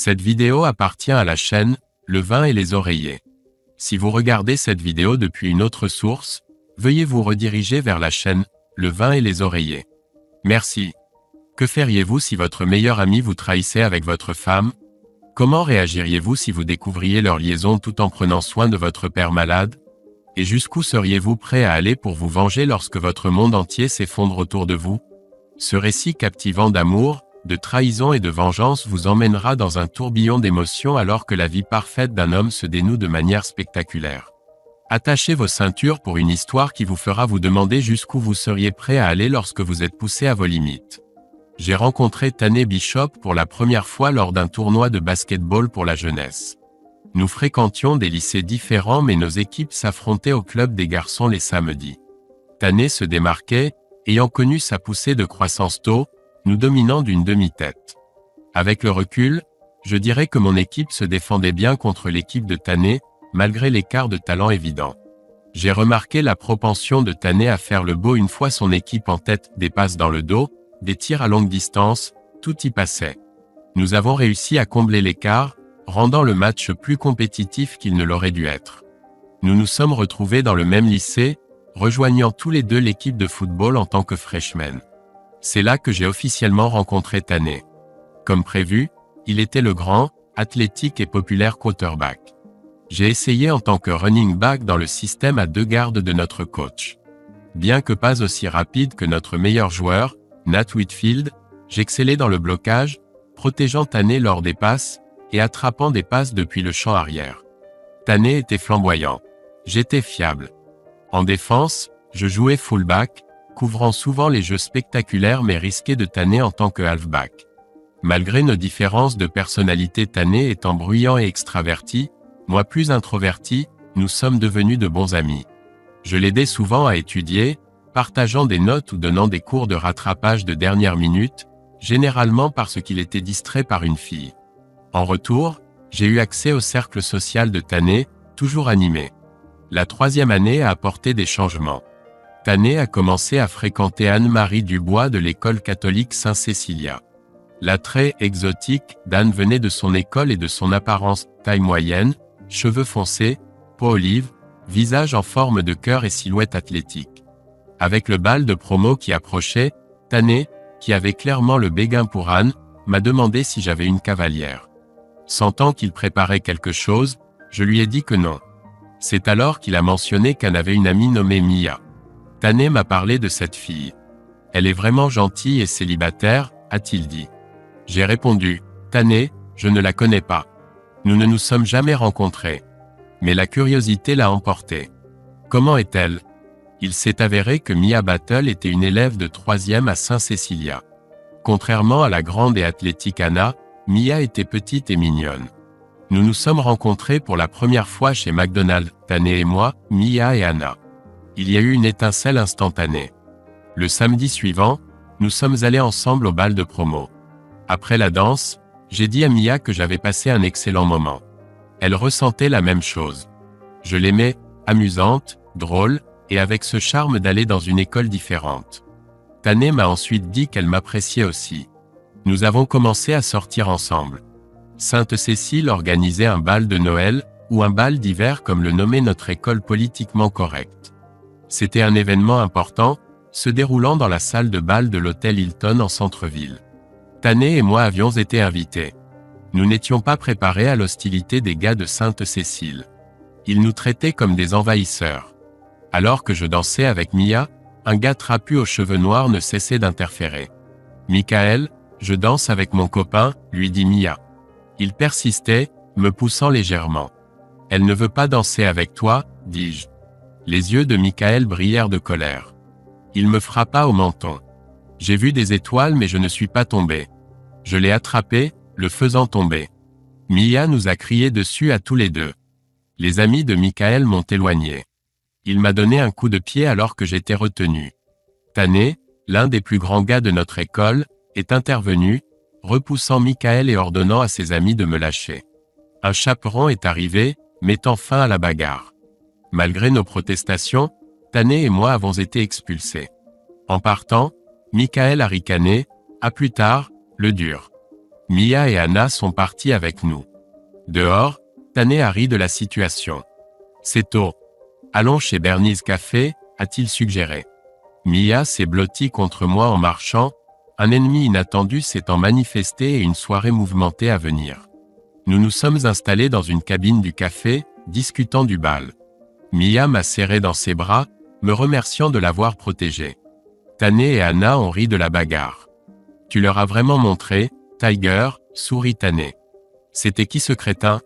Cette vidéo appartient à la chaîne Le vin et les oreillers. Si vous regardez cette vidéo depuis une autre source, veuillez vous rediriger vers la chaîne Le vin et les oreillers. Merci. Que feriez-vous si votre meilleur ami vous trahissait avec votre femme? Comment réagiriez-vous si vous découvriez leur liaison tout en prenant soin de votre père malade? Et jusqu'où seriez-vous prêt à aller pour vous venger lorsque votre monde entier s'effondre autour de vous? Ce récit captivant d'amour, de trahison et de vengeance vous emmènera dans un tourbillon d'émotions alors que la vie parfaite d'un homme se dénoue de manière spectaculaire. Attachez vos ceintures pour une histoire qui vous fera vous demander jusqu'où vous seriez prêt à aller lorsque vous êtes poussé à vos limites. J'ai rencontré Tané Bishop pour la première fois lors d'un tournoi de basketball pour la jeunesse. Nous fréquentions des lycées différents mais nos équipes s'affrontaient au club des garçons les samedis. Tané se démarquait, ayant connu sa poussée de croissance tôt, nous dominant d'une demi-tête. Avec le recul, je dirais que mon équipe se défendait bien contre l'équipe de Tané, malgré l'écart de talent évident. J'ai remarqué la propension de Tané à faire le beau une fois son équipe en tête, des passes dans le dos, des tirs à longue distance, tout y passait. Nous avons réussi à combler l'écart, rendant le match plus compétitif qu'il ne l'aurait dû être. Nous nous sommes retrouvés dans le même lycée, rejoignant tous les deux l'équipe de football en tant que freshmen. C'est là que j'ai officiellement rencontré Tané. Comme prévu, il était le grand, athlétique et populaire quarterback. J'ai essayé en tant que running back dans le système à deux gardes de notre coach. Bien que pas aussi rapide que notre meilleur joueur, Nat Whitfield, j'excellais dans le blocage, protégeant Tané lors des passes, et attrapant des passes depuis le champ arrière. Tané était flamboyant. J'étais fiable. En défense, je jouais fullback, couvrant souvent les jeux spectaculaires mais risqués de Tané en tant que halfback. Malgré nos différences de personnalité, Tané étant bruyant et extraverti, moi plus introverti, nous sommes devenus de bons amis. Je l'aidais souvent à étudier, partageant des notes ou donnant des cours de rattrapage de dernière minute, généralement parce qu'il était distrait par une fille. En retour, j'ai eu accès au cercle social de Tané, toujours animé. La troisième année a apporté des changements. Tané a commencé à fréquenter Anne-Marie Dubois de l'école catholique Saint-Cécilia. L'attrait exotique d'Anne venait de son école et de son apparence, taille moyenne, cheveux foncés, peau olive, visage en forme de cœur et silhouette athlétique. Avec le bal de promo qui approchait, Tané, qui avait clairement le béguin pour Anne, m'a demandé si j'avais une cavalière. Sentant qu'il préparait quelque chose, je lui ai dit que non. C'est alors qu'il a mentionné qu'Anne avait une amie nommée Mia. Tané m'a parlé de cette fille. Elle est vraiment gentille et célibataire, a-t-il dit. J'ai répondu, Tané, je ne la connais pas. Nous ne nous sommes jamais rencontrés. Mais la curiosité l'a emporté. Comment est-elle? Il s'est avéré que Mia Battle était une élève de 3e à Saint-Cécilia. Contrairement à la grande et athlétique Anna, Mia était petite et mignonne. Nous nous sommes rencontrés pour la première fois chez McDonald's, Tané et moi, Mia et Anna. Il y a eu une étincelle instantanée. Le samedi suivant, nous sommes allés ensemble au bal de promo. Après la danse, j'ai dit à Mia que j'avais passé un excellent moment. Elle ressentait la même chose. Je l'aimais, amusante, drôle, et avec ce charme d'aller dans une école différente. Tané m'a ensuite dit qu'elle m'appréciait aussi. Nous avons commencé à sortir ensemble. Sainte-Cécile organisait un bal de Noël, ou un bal d'hiver comme le nommait notre école politiquement correcte. C'était un événement important, se déroulant dans la salle de bal de l'hôtel Hilton en centre-ville. Tané et moi avions été invités. Nous n'étions pas préparés à l'hostilité des gars de Sainte-Cécile. Ils nous traitaient comme des envahisseurs. Alors que je dansais avec Mia, un gars trapu aux cheveux noirs ne cessait d'interférer. « Michael, je danse avec mon copain », lui dit Mia. Il persistait, me poussant légèrement. « Elle ne veut pas danser avec toi », dis-je. Les yeux de Michael brillèrent de colère. Il me frappa au menton. J'ai vu des étoiles mais je ne suis pas tombé. Je l'ai attrapé, le faisant tomber. Mia nous a crié dessus à tous les deux. Les amis de Michael m'ont éloigné. Il m'a donné un coup de pied alors que j'étais retenu. Tané, l'un des plus grands gars de notre école, est intervenu, repoussant Michael et ordonnant à ses amis de me lâcher. Un chaperon est arrivé, mettant fin à la bagarre. Malgré nos protestations, Tané et moi avons été expulsés. En partant, Michael a ricané, « À plus tard, le dur ». Mia et Anna sont partis avec nous. Dehors, Tané a ri de la situation. C'est tôt. Allons chez Bernie's Café, a-t-il suggéré. Mia s'est blottie contre moi en marchant, un ennemi inattendu s'étant manifesté et une soirée mouvementée à venir. Nous nous sommes installés dans une cabine du café, discutant du bal. Mia m'a serré dans ses bras, me remerciant de l'avoir protégée. Tané et Anna ont ri de la bagarre. Tu leur as vraiment montré, Tiger, sourit Tané. C'était qui ce crétin?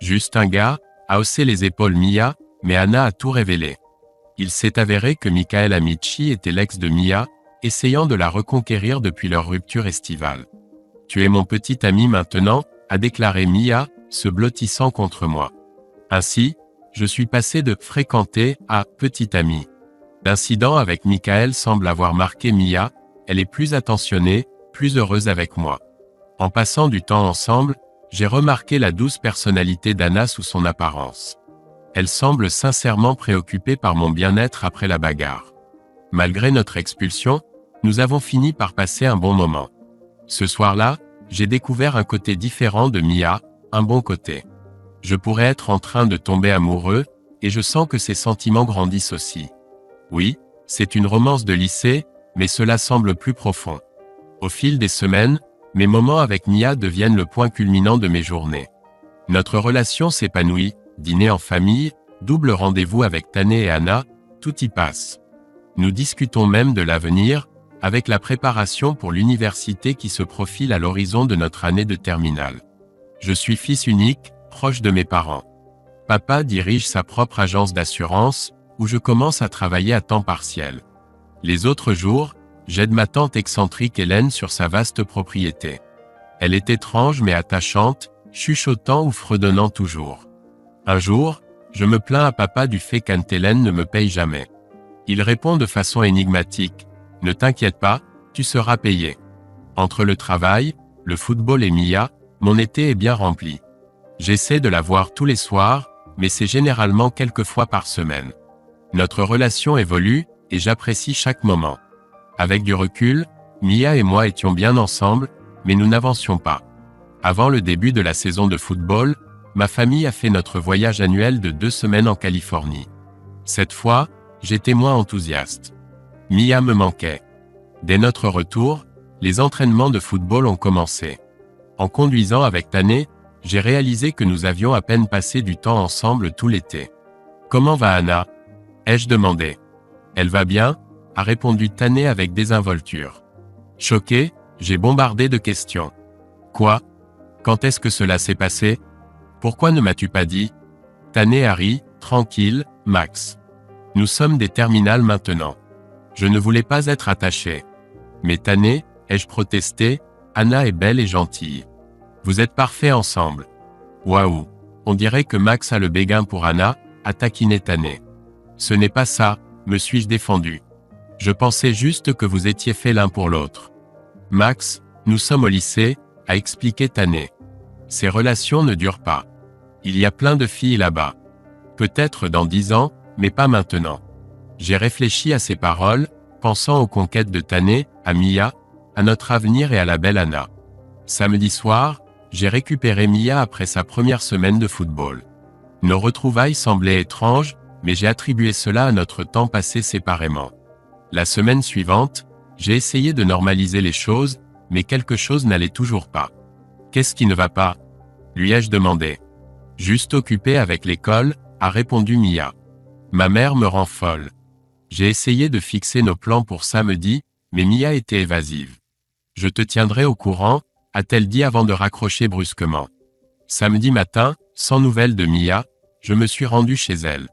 Juste un gars, a haussé les épaules Mia, mais Anna a tout révélé. Il s'est avéré que Michael Amici était l'ex de Mia, essayant de la reconquérir depuis leur rupture estivale. Tu es mon petit ami maintenant, a déclaré Mia, se blottissant contre moi. Ainsi, je suis passé de fréquenter à petit ami. L'incident avec Michael semble avoir marqué Mia, elle est plus attentionnée, plus heureuse avec moi. En passant du temps ensemble, j'ai remarqué la douce personnalité d'Anna sous son apparence. Elle semble sincèrement préoccupée par mon bien-être après la bagarre. Malgré notre expulsion, nous avons fini par passer un bon moment. Ce soir-là, j'ai découvert un côté différent de Mia, un bon côté. Je pourrais être en train de tomber amoureux, et je sens que ces sentiments grandissent aussi. Oui, c'est une romance de lycée, mais cela semble plus profond. Au fil des semaines, mes moments avec Mia deviennent le point culminant de mes journées. Notre relation s'épanouit, dîner en famille, double rendez-vous avec Tané et Anna, tout y passe. Nous discutons même de l'avenir, avec la préparation pour l'université qui se profile à l'horizon de notre année de terminale. Je suis fils unique, proche de mes parents. Papa dirige sa propre agence d'assurance, où je commence à travailler à temps partiel. Les autres jours, j'aide ma tante excentrique Hélène sur sa vaste propriété. Elle est étrange mais attachante, chuchotant ou fredonnant toujours. Un jour, je me plains à papa du fait qu'Aunt Hélène ne me paye jamais. Il répond de façon énigmatique, « Ne t'inquiète pas, tu seras payé. » Entre le travail, le football et Mia, mon été est bien rempli. J'essaie de la voir tous les soirs, mais c'est généralement quelques fois par semaine. Notre relation évolue, et j'apprécie chaque moment. Avec du recul, Mia et moi étions bien ensemble, mais nous n'avancions pas. Avant le début de la saison de football, ma famille a fait notre voyage annuel de 2 semaines en Californie. Cette fois, j'étais moins enthousiaste. Mia me manquait. Dès notre retour, les entraînements de football ont commencé. En conduisant avec Tané, j'ai réalisé que nous avions à peine passé du temps ensemble tout l'été. « Comment va Anna ?» ai-je demandé. « Elle va bien ?» a répondu Tané avec désinvolture. Choqué, j'ai bombardé de questions. « Quoi? Quand est-ce que cela s'est passé? Pourquoi ne m'as-tu pas dit ?» Tané a ri, tranquille, Max. Nous sommes des terminales maintenant. Je ne voulais pas être attaché. Mais Tané, ai-je protesté, Anna est belle et gentille. Vous êtes parfaits ensemble. Waouh, on dirait que Max a le béguin pour Anna, a taquiné Tané. Ce n'est pas ça, me suis-je défendu. Je pensais juste que vous étiez faits l'un pour l'autre. Max, nous sommes au lycée, a expliqué Tané. Ces relations ne durent pas. Il y a plein de filles là-bas. Peut-être dans 10 ans, mais pas maintenant. J'ai réfléchi à ces paroles, pensant aux conquêtes de Tané, à Mia, à notre avenir et à la belle Anna. Samedi soir, j'ai récupéré Mia après sa première semaine de football. Nos retrouvailles semblaient étranges, mais j'ai attribué cela à notre temps passé séparément. La semaine suivante, j'ai essayé de normaliser les choses, mais quelque chose n'allait toujours pas. Qu'est-ce qui ne va pas? Lui ai-je demandé. Juste occupé avec l'école, a répondu Mia. Ma mère me rend folle. J'ai essayé de fixer nos plans pour samedi, mais Mia était évasive. Je te tiendrai au courant, a-t-elle dit avant de raccrocher brusquement. Samedi matin, sans nouvelles de Mia, je me suis rendu chez elle.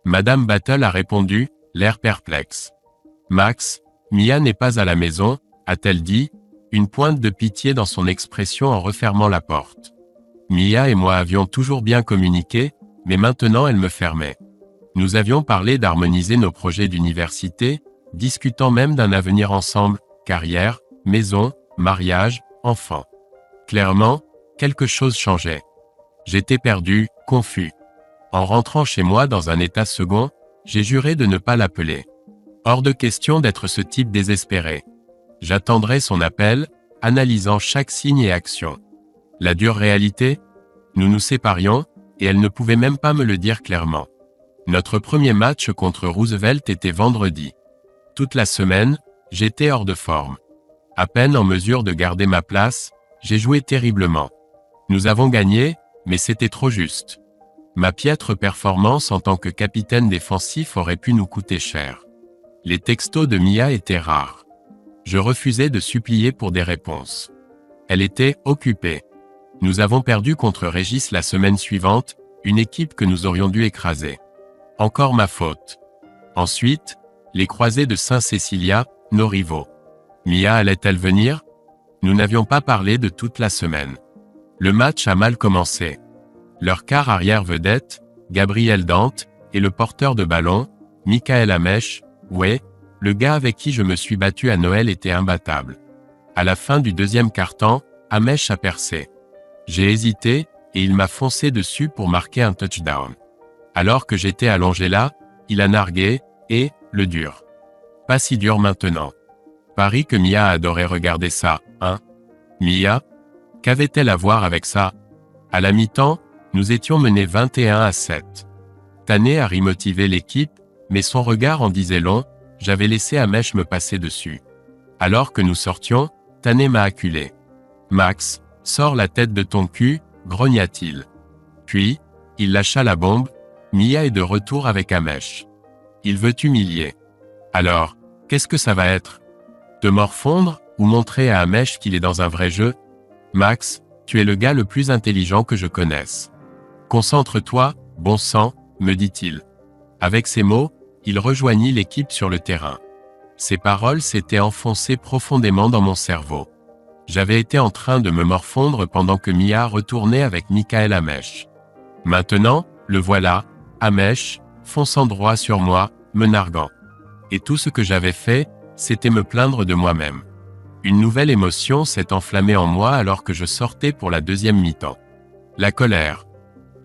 Madame Battle a répondu, l'air perplexe. Max, Mia n'est pas à la maison, a-t-elle dit, une pointe de pitié dans son expression en refermant la porte. Mia et moi avions toujours bien communiqué, mais maintenant elle me fermait. Nous avions parlé d'harmoniser nos projets d'université, discutant même d'un avenir ensemble, carrière, maison, mariage, enfants. Clairement, quelque chose changeait. J'étais perdu, confus. En rentrant chez moi dans un état second, j'ai juré de ne pas l'appeler. Hors de question d'être ce type désespéré. J'attendrai son appel, analysant chaque signe et action. La dure réalité? Nous nous séparions, et elle ne pouvait même pas me le dire clairement. Notre premier match contre Roosevelt était vendredi. Toute la semaine, j'étais hors de forme. À peine en mesure de garder ma place, j'ai joué terriblement. Nous avons gagné, mais c'était trop juste. Ma piètre performance en tant que capitaine défensif aurait pu nous coûter cher. Les textos de Mia étaient rares. Je refusais de supplier pour des réponses. Elle était occupée. Nous avons perdu contre Régis la semaine suivante, une équipe que nous aurions dû écraser. Encore ma faute. Ensuite, les croisés de Saint-Cécilia, nos rivaux. Mia allait-elle venir? Nous n'avions pas parlé de toute la semaine. Le match a mal commencé. Leur quart arrière vedette, Gabriel Dante, et le porteur de ballon, Michael Amèche, ouais, le gars avec qui je me suis battu à Noël était imbattable. À la fin du deuxième quart-temps, Amèche a percé. J'ai hésité, et il m'a foncé dessus pour marquer un touchdown. Alors que j'étais allongé là, il a nargué, et, le dur. Pas si dur maintenant. Parie que Mia adorait regarder ça, hein? Mia? Qu'avait-elle à voir avec ça? À la mi-temps, nous étions menés 21-7. Tané a remotivé l'équipe, mais son regard en disait long, j'avais laissé Amèche me passer dessus. Alors que nous sortions, Tané m'a acculé. Max, sors la tête de ton cul, grogna-t-il. Puis, il lâcha la bombe, Mia est de retour avec Amèche. Il veut t'humilier. Alors, qu'est-ce que ça va être? Te morfondre, ou montrer à Amèche qu'il est dans un vrai jeu? Max, tu es le gars le plus intelligent que je connaisse. Concentre-toi, bon sang, me dit-il. Avec ces mots, il rejoignit l'équipe sur le terrain. Ces paroles s'étaient enfoncées profondément dans mon cerveau. J'avais été en train de me morfondre pendant que Mia retournait avec Michael Amèche. Maintenant, le voilà, Amèche, fonçant droit sur moi, me narguant. Et tout ce que j'avais fait, c'était me plaindre de moi-même. Une nouvelle émotion s'est enflammée en moi alors que je sortais pour la deuxième mi-temps. La colère.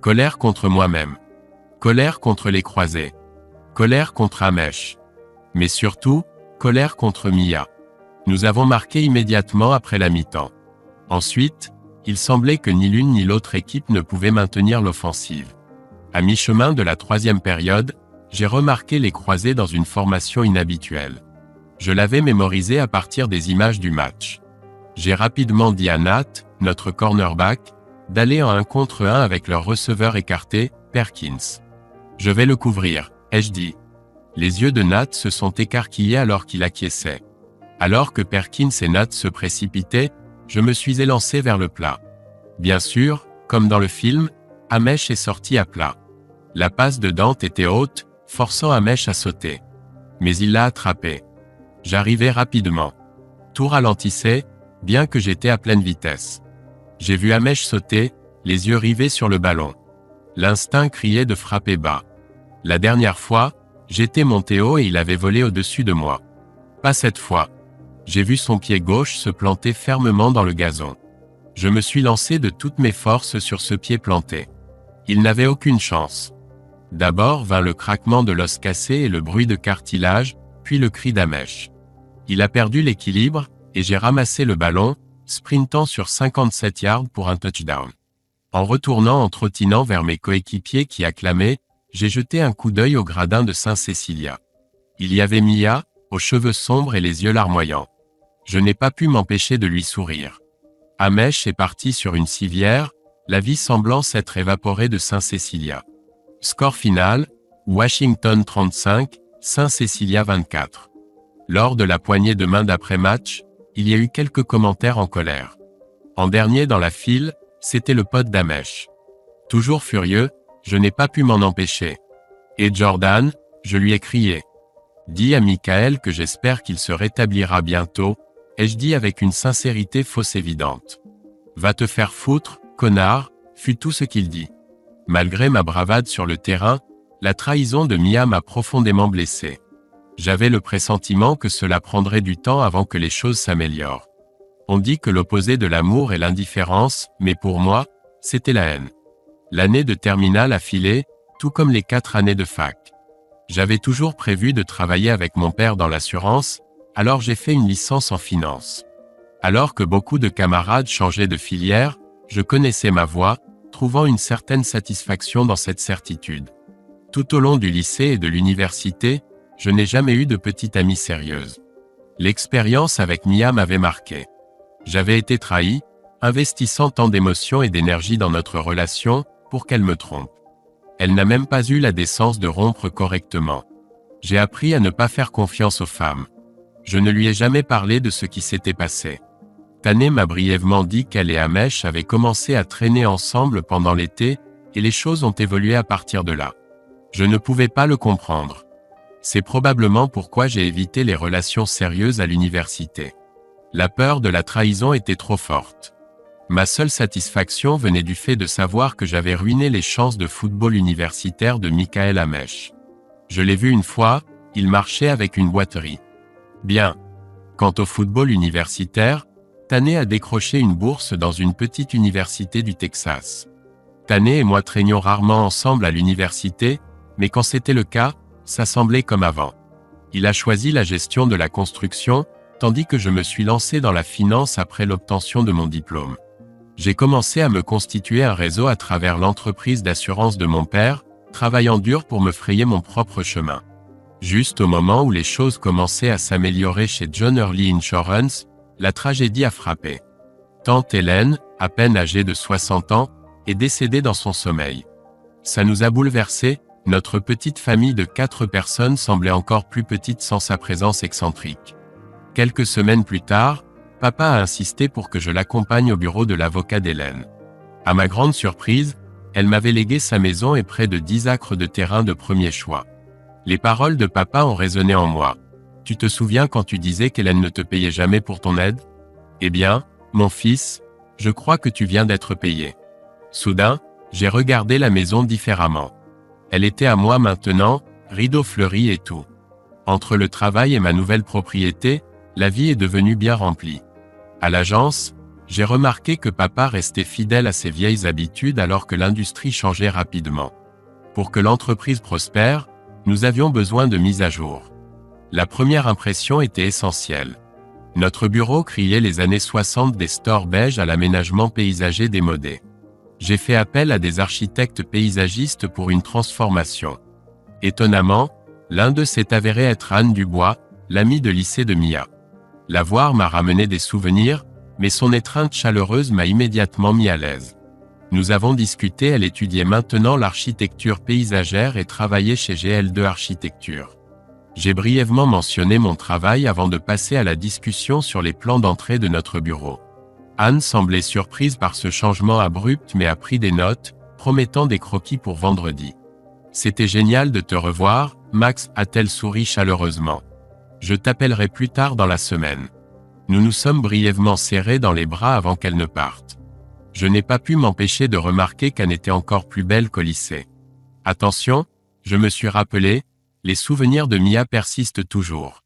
Colère contre moi-même. Colère contre les croisés. Colère contre Amèche. Mais surtout, colère contre Mia. Nous avons marqué immédiatement après la mi-temps. Ensuite, il semblait que ni l'une ni l'autre équipe ne pouvait maintenir l'offensive. À mi-chemin de la troisième période, j'ai remarqué les croisés dans une formation inhabituelle. Je l'avais mémorisé à partir des images du match. J'ai rapidement dit à Nat, notre cornerback, d'aller en 1 contre 1 avec leur receveur écarté, Perkins. Je vais le couvrir, ai-je dit. Les yeux de Nat se sont écarquillés alors qu'il acquiesçait. Alors que Perkins et Nat se précipitaient, je me suis élancé vers le plat. Bien sûr, comme dans le film, Amèche est sorti à plat. La passe de Dante était haute, forçant Amèche à sauter. Mais il l'a attrapé. J'arrivais rapidement. Tout ralentissait, bien que j'étais à pleine vitesse. J'ai vu Amèche sauter, les yeux rivés sur le ballon. L'instinct criait de frapper bas. La dernière fois, j'étais monté haut et il avait volé au-dessus de moi. Pas cette fois. J'ai vu son pied gauche se planter fermement dans le gazon. Je me suis lancé de toutes mes forces sur ce pied planté. Il n'avait aucune chance. D'abord vint le craquement de l'os cassé et le bruit de cartilage, puis le cri d'Amèche. Il a perdu l'équilibre, et j'ai ramassé le ballon, sprintant sur 57 yards pour un touchdown. En retournant en trottinant vers mes coéquipiers qui acclamaient, j'ai jeté un coup d'œil au gradin de Saint-Cécilia. Il y avait Mia, aux cheveux sombres et les yeux larmoyants. Je n'ai pas pu m'empêcher de lui sourire. Amèche est parti sur une civière, la vie semblant s'être évaporée de Saint-Cécilia. Score final, Washington 35, Saint-Cécilia 24. Lors de la poignée de main d'après-match, il y a eu quelques commentaires en colère. En dernier dans la file, c'était le pote d'Amèche. Toujours furieux, je n'ai pas pu m'en empêcher. Et Jordan, je lui ai crié. Dis à Michael que j'espère qu'il se rétablira bientôt, ai-je dit avec une sincérité fausse évidente. Va te faire foutre, connard, fut tout ce qu'il dit. Malgré ma bravade sur le terrain, la trahison de Mia m'a profondément blessé. J'avais le pressentiment que cela prendrait du temps avant que les choses s'améliorent. On dit que l'opposé de l'amour est l'indifférence, mais pour moi, c'était la haine. L'année de terminale a filé, tout comme les 4 années de fac. J'avais toujours prévu de travailler avec mon père dans l'assurance, alors j'ai fait une licence en finance. Alors que beaucoup de camarades changeaient de filière, je connaissais ma voie, trouvant une certaine satisfaction dans cette certitude. Tout au long du lycée et de l'université, je n'ai jamais eu de petite amie sérieuse. L'expérience avec Mia m'avait marqué. J'avais été trahi, investissant tant d'émotions et d'énergie dans notre relation, pour qu'elle me trompe. Elle n'a même pas eu la décence de rompre correctement. J'ai appris à ne pas faire confiance aux femmes. Je ne lui ai jamais parlé de ce qui s'était passé. Tané m'a brièvement dit qu'elle et Amesh avaient commencé à traîner ensemble pendant l'été, et les choses ont évolué à partir de là. Je ne pouvais pas le comprendre. C'est probablement pourquoi j'ai évité les relations sérieuses à l'université. La peur de la trahison était trop forte. Ma seule satisfaction venait du fait de savoir que j'avais ruiné les chances de football universitaire de Michael Amesh. Je l'ai vu une fois, il marchait avec une boiterie. Bien. Quant au football universitaire, Tané a décroché une bourse dans une petite université du Texas. Tané et moi traînions rarement ensemble à l'université, mais quand c'était le cas, ça semblait comme avant. Il a choisi la gestion de la construction, tandis que je me suis lancé dans la finance après l'obtention de mon diplôme. J'ai commencé à me constituer un réseau à travers l'entreprise d'assurance de mon père, travaillant dur pour me frayer mon propre chemin. Juste au moment où les choses commençaient à s'améliorer chez John Early Insurance, la tragédie a frappé. Tante Hélène, à peine âgée de 60 ans, est décédée dans son sommeil. Ça nous a bouleversés, notre petite famille de 4 personnes semblait encore plus petite sans sa présence excentrique. Quelques semaines plus tard, papa a insisté pour que je l'accompagne au bureau de l'avocat d'Hélène. À ma grande surprise, elle m'avait légué sa maison et près de 10 acres de terrain de premier choix. Les paroles de papa ont résonné en moi. Tu te souviens quand tu disais qu'Hélène ne te payait jamais pour ton aide? Eh bien, mon fils, je crois que tu viens d'être payé. Soudain, j'ai regardé la maison différemment. Elle était à moi maintenant, rideaux fleuris et tout. Entre le travail et ma nouvelle propriété, la vie est devenue bien remplie. À l'agence, j'ai remarqué que papa restait fidèle à ses vieilles habitudes alors que l'industrie changeait rapidement. Pour que l'entreprise prospère, nous avions besoin de mise à jour. La première impression était essentielle. Notre bureau criait les années 60 des stores beige à l'aménagement paysager démodé. J'ai fait appel à des architectes paysagistes pour une transformation. Étonnamment, l'un d'eux s'est avéré être Anne Dubois, l'amie de lycée de Mia. La voir m'a ramené des souvenirs, mais son étreinte chaleureuse m'a immédiatement mis à l'aise. Nous avons discuté, elle étudiait maintenant l'architecture paysagère et travaillait chez GL2 Architecture. J'ai brièvement mentionné mon travail avant de passer à la discussion sur les plans d'entrée de notre bureau. Anne semblait surprise par ce changement abrupt mais a pris des notes, promettant des croquis pour vendredi. C'était génial de te revoir, Max, a-t-elle souri chaleureusement. Je t'appellerai plus tard dans la semaine. Nous nous sommes brièvement serrés dans les bras avant qu'elle ne parte. Je n'ai pas pu m'empêcher de remarquer qu'Anne était encore plus belle qu'au lycée. Attention, je me suis rappelé, les souvenirs de Mia persistent toujours.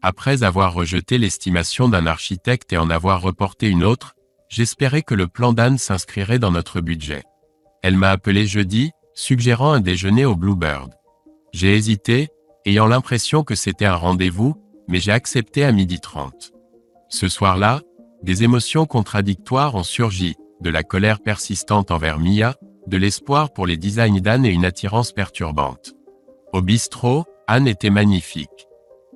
Après avoir rejeté l'estimation d'un architecte et en avoir reporté une autre, j'espérais que le plan d'Anne s'inscrirait dans notre budget. Elle m'a appelé jeudi, suggérant un déjeuner au Bluebird. J'ai hésité, ayant l'impression que c'était un rendez-vous, mais j'ai accepté à 12h30. Ce soir-là, des émotions contradictoires ont surgi, de la colère persistante envers Mia, de l'espoir pour les designs d'Anne et une attirance perturbante. Au bistrot, Anne était magnifique.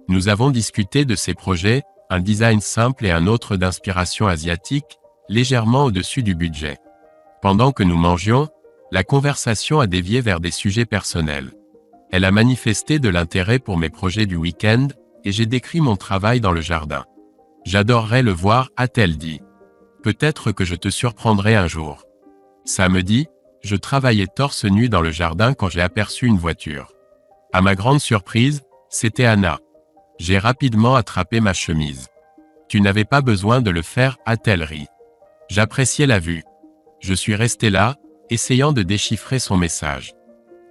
Nous avons discuté de ses projets, un design simple et un autre d'inspiration asiatique, légèrement au-dessus du budget. Pendant que nous mangions, la conversation a dévié vers des sujets personnels. Elle a manifesté de l'intérêt pour mes projets du week-end, et j'ai décrit mon travail dans le jardin. J'adorerais le voir, a-t-elle dit. Peut-être que je te surprendrai un jour. Samedi, je travaillais torse nu dans le jardin quand j'ai aperçu une voiture. À ma grande surprise, c'était Anna. J'ai rapidement attrapé ma chemise. Tu n'avais pas besoin de le faire, a-t-elle ri. J'appréciais la vue. Je suis resté là, essayant de déchiffrer son message.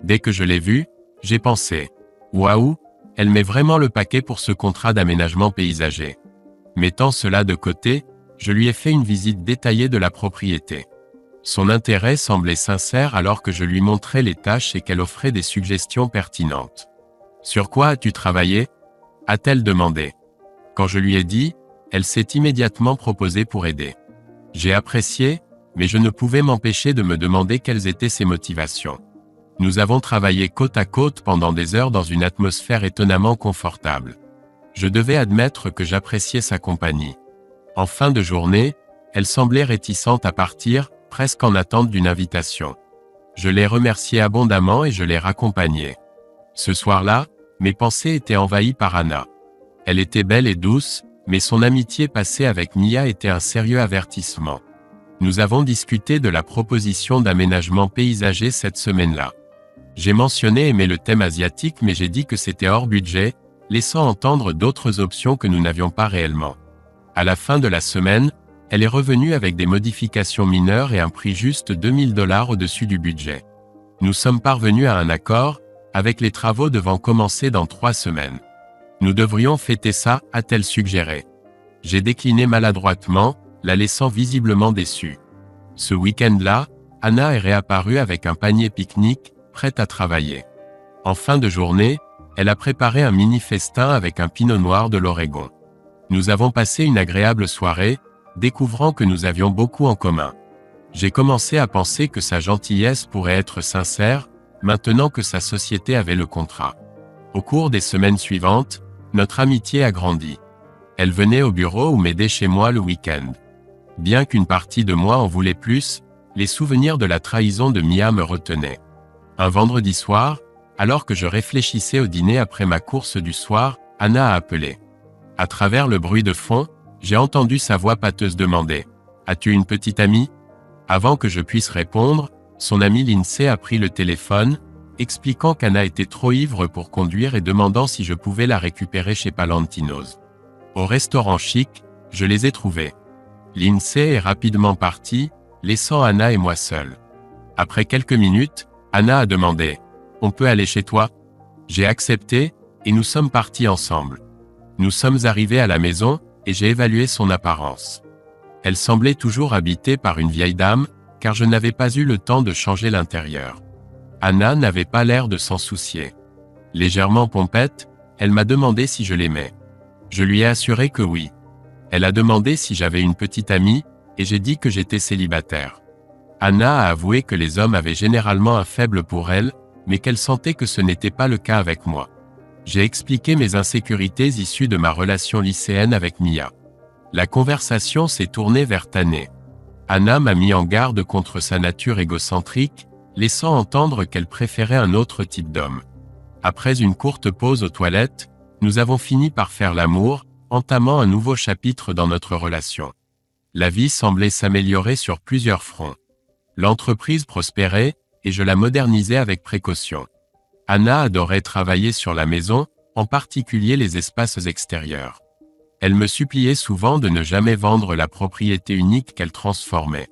Dès que je l'ai vue, j'ai pensé « Waouh, elle met vraiment le paquet pour ce contrat d'aménagement paysager ». Mettant cela de côté, je lui ai fait une visite détaillée de la propriété. Son intérêt semblait sincère alors que je lui montrais les tâches et qu'elle offrait des suggestions pertinentes. « Sur quoi as-tu travaillé ?» a-t-elle demandé. Quand je lui ai dit, Elle s'est immédiatement proposée pour aider. J'ai apprécié, mais je ne pouvais m'empêcher de me demander quelles étaient ses motivations. Nous avons travaillé côte à côte pendant des heures dans une atmosphère étonnamment confortable. Je devais admettre que j'appréciais sa compagnie. En fin de journée, elle semblait réticente à partir, presque en attente d'une invitation. Je l'ai remerciée abondamment et je l'ai raccompagnée. Ce soir-là, mes pensées étaient envahies par Anna. Elle était belle et douce, mais son amitié passée avec Mia était un sérieux avertissement. Nous avons discuté de la proposition d'aménagement paysager cette semaine-là. J'ai mentionné aimer le thème asiatique, mais j'ai dit que c'était hors budget, laissant entendre d'autres options que nous n'avions pas réellement. À la fin de la semaine, elle est revenue avec des modifications mineures et un prix juste $2000 au-dessus du budget. Nous sommes parvenus à un accord, avec les travaux devant commencer dans 3 semaines. Nous devrions fêter ça, a-t-elle suggéré. J'ai décliné maladroitement, la laissant visiblement déçue. Ce week-end-là, Anna est réapparue avec un panier pique-nique, prête à travailler. En fin de journée, elle a préparé un mini-festin avec un pinot noir de l'Oregon. Nous avons passé une agréable soirée, découvrant que nous avions beaucoup en commun. J'ai commencé à penser que sa gentillesse pourrait être sincère, maintenant que sa société avait le contrat. Au cours des semaines suivantes, notre amitié a grandi. Elle venait au bureau ou m'aidait chez moi le week-end. Bien qu'une partie de moi en voulait plus, les souvenirs de la trahison de Mia me retenaient. Un vendredi soir, alors que je réfléchissais au dîner après ma course du soir, Anna a appelé. À travers le bruit de fond, j'ai entendu sa voix pâteuse demander « As-tu une petite amie ?» Avant que je puisse répondre, son amie Lindsay a pris le téléphone, expliquant qu'Anna était trop ivre pour conduire et demandant si je pouvais la récupérer chez Palantino's. Au restaurant chic, je les ai trouvés. Lindsay est rapidement partie, laissant Anna et moi seuls. Après quelques minutes, Anna a demandé « On peut aller chez toi ?» J'ai accepté, et nous sommes partis ensemble. Nous sommes arrivés à la maison, et j'ai évalué son apparence. Elle semblait toujours habitée par une vieille dame, car je n'avais pas eu le temps de changer l'intérieur. Anna n'avait pas l'air de s'en soucier. Légèrement pompette, elle m'a demandé si je l'aimais. Je lui ai assuré que oui. Elle a demandé si j'avais une petite amie, et j'ai dit que j'étais célibataire. Anna a avoué que les hommes avaient généralement un faible pour elle, mais qu'elle sentait que ce n'était pas le cas avec moi. J'ai expliqué mes insécurités issues de ma relation lycéenne avec Mia. La conversation s'est tournée vers Tané. Anna m'a mis en garde contre sa nature égocentrique, laissant entendre qu'elle préférait un autre type d'homme. Après une courte pause aux toilettes, nous avons fini par faire l'amour, entamant un nouveau chapitre dans notre relation. La vie semblait s'améliorer sur plusieurs fronts. L'entreprise prospérait, et je la modernisais avec précaution. Anna adorait travailler sur la maison, en particulier les espaces extérieurs. Elle me suppliait souvent de ne jamais vendre la propriété unique qu'elle transformait.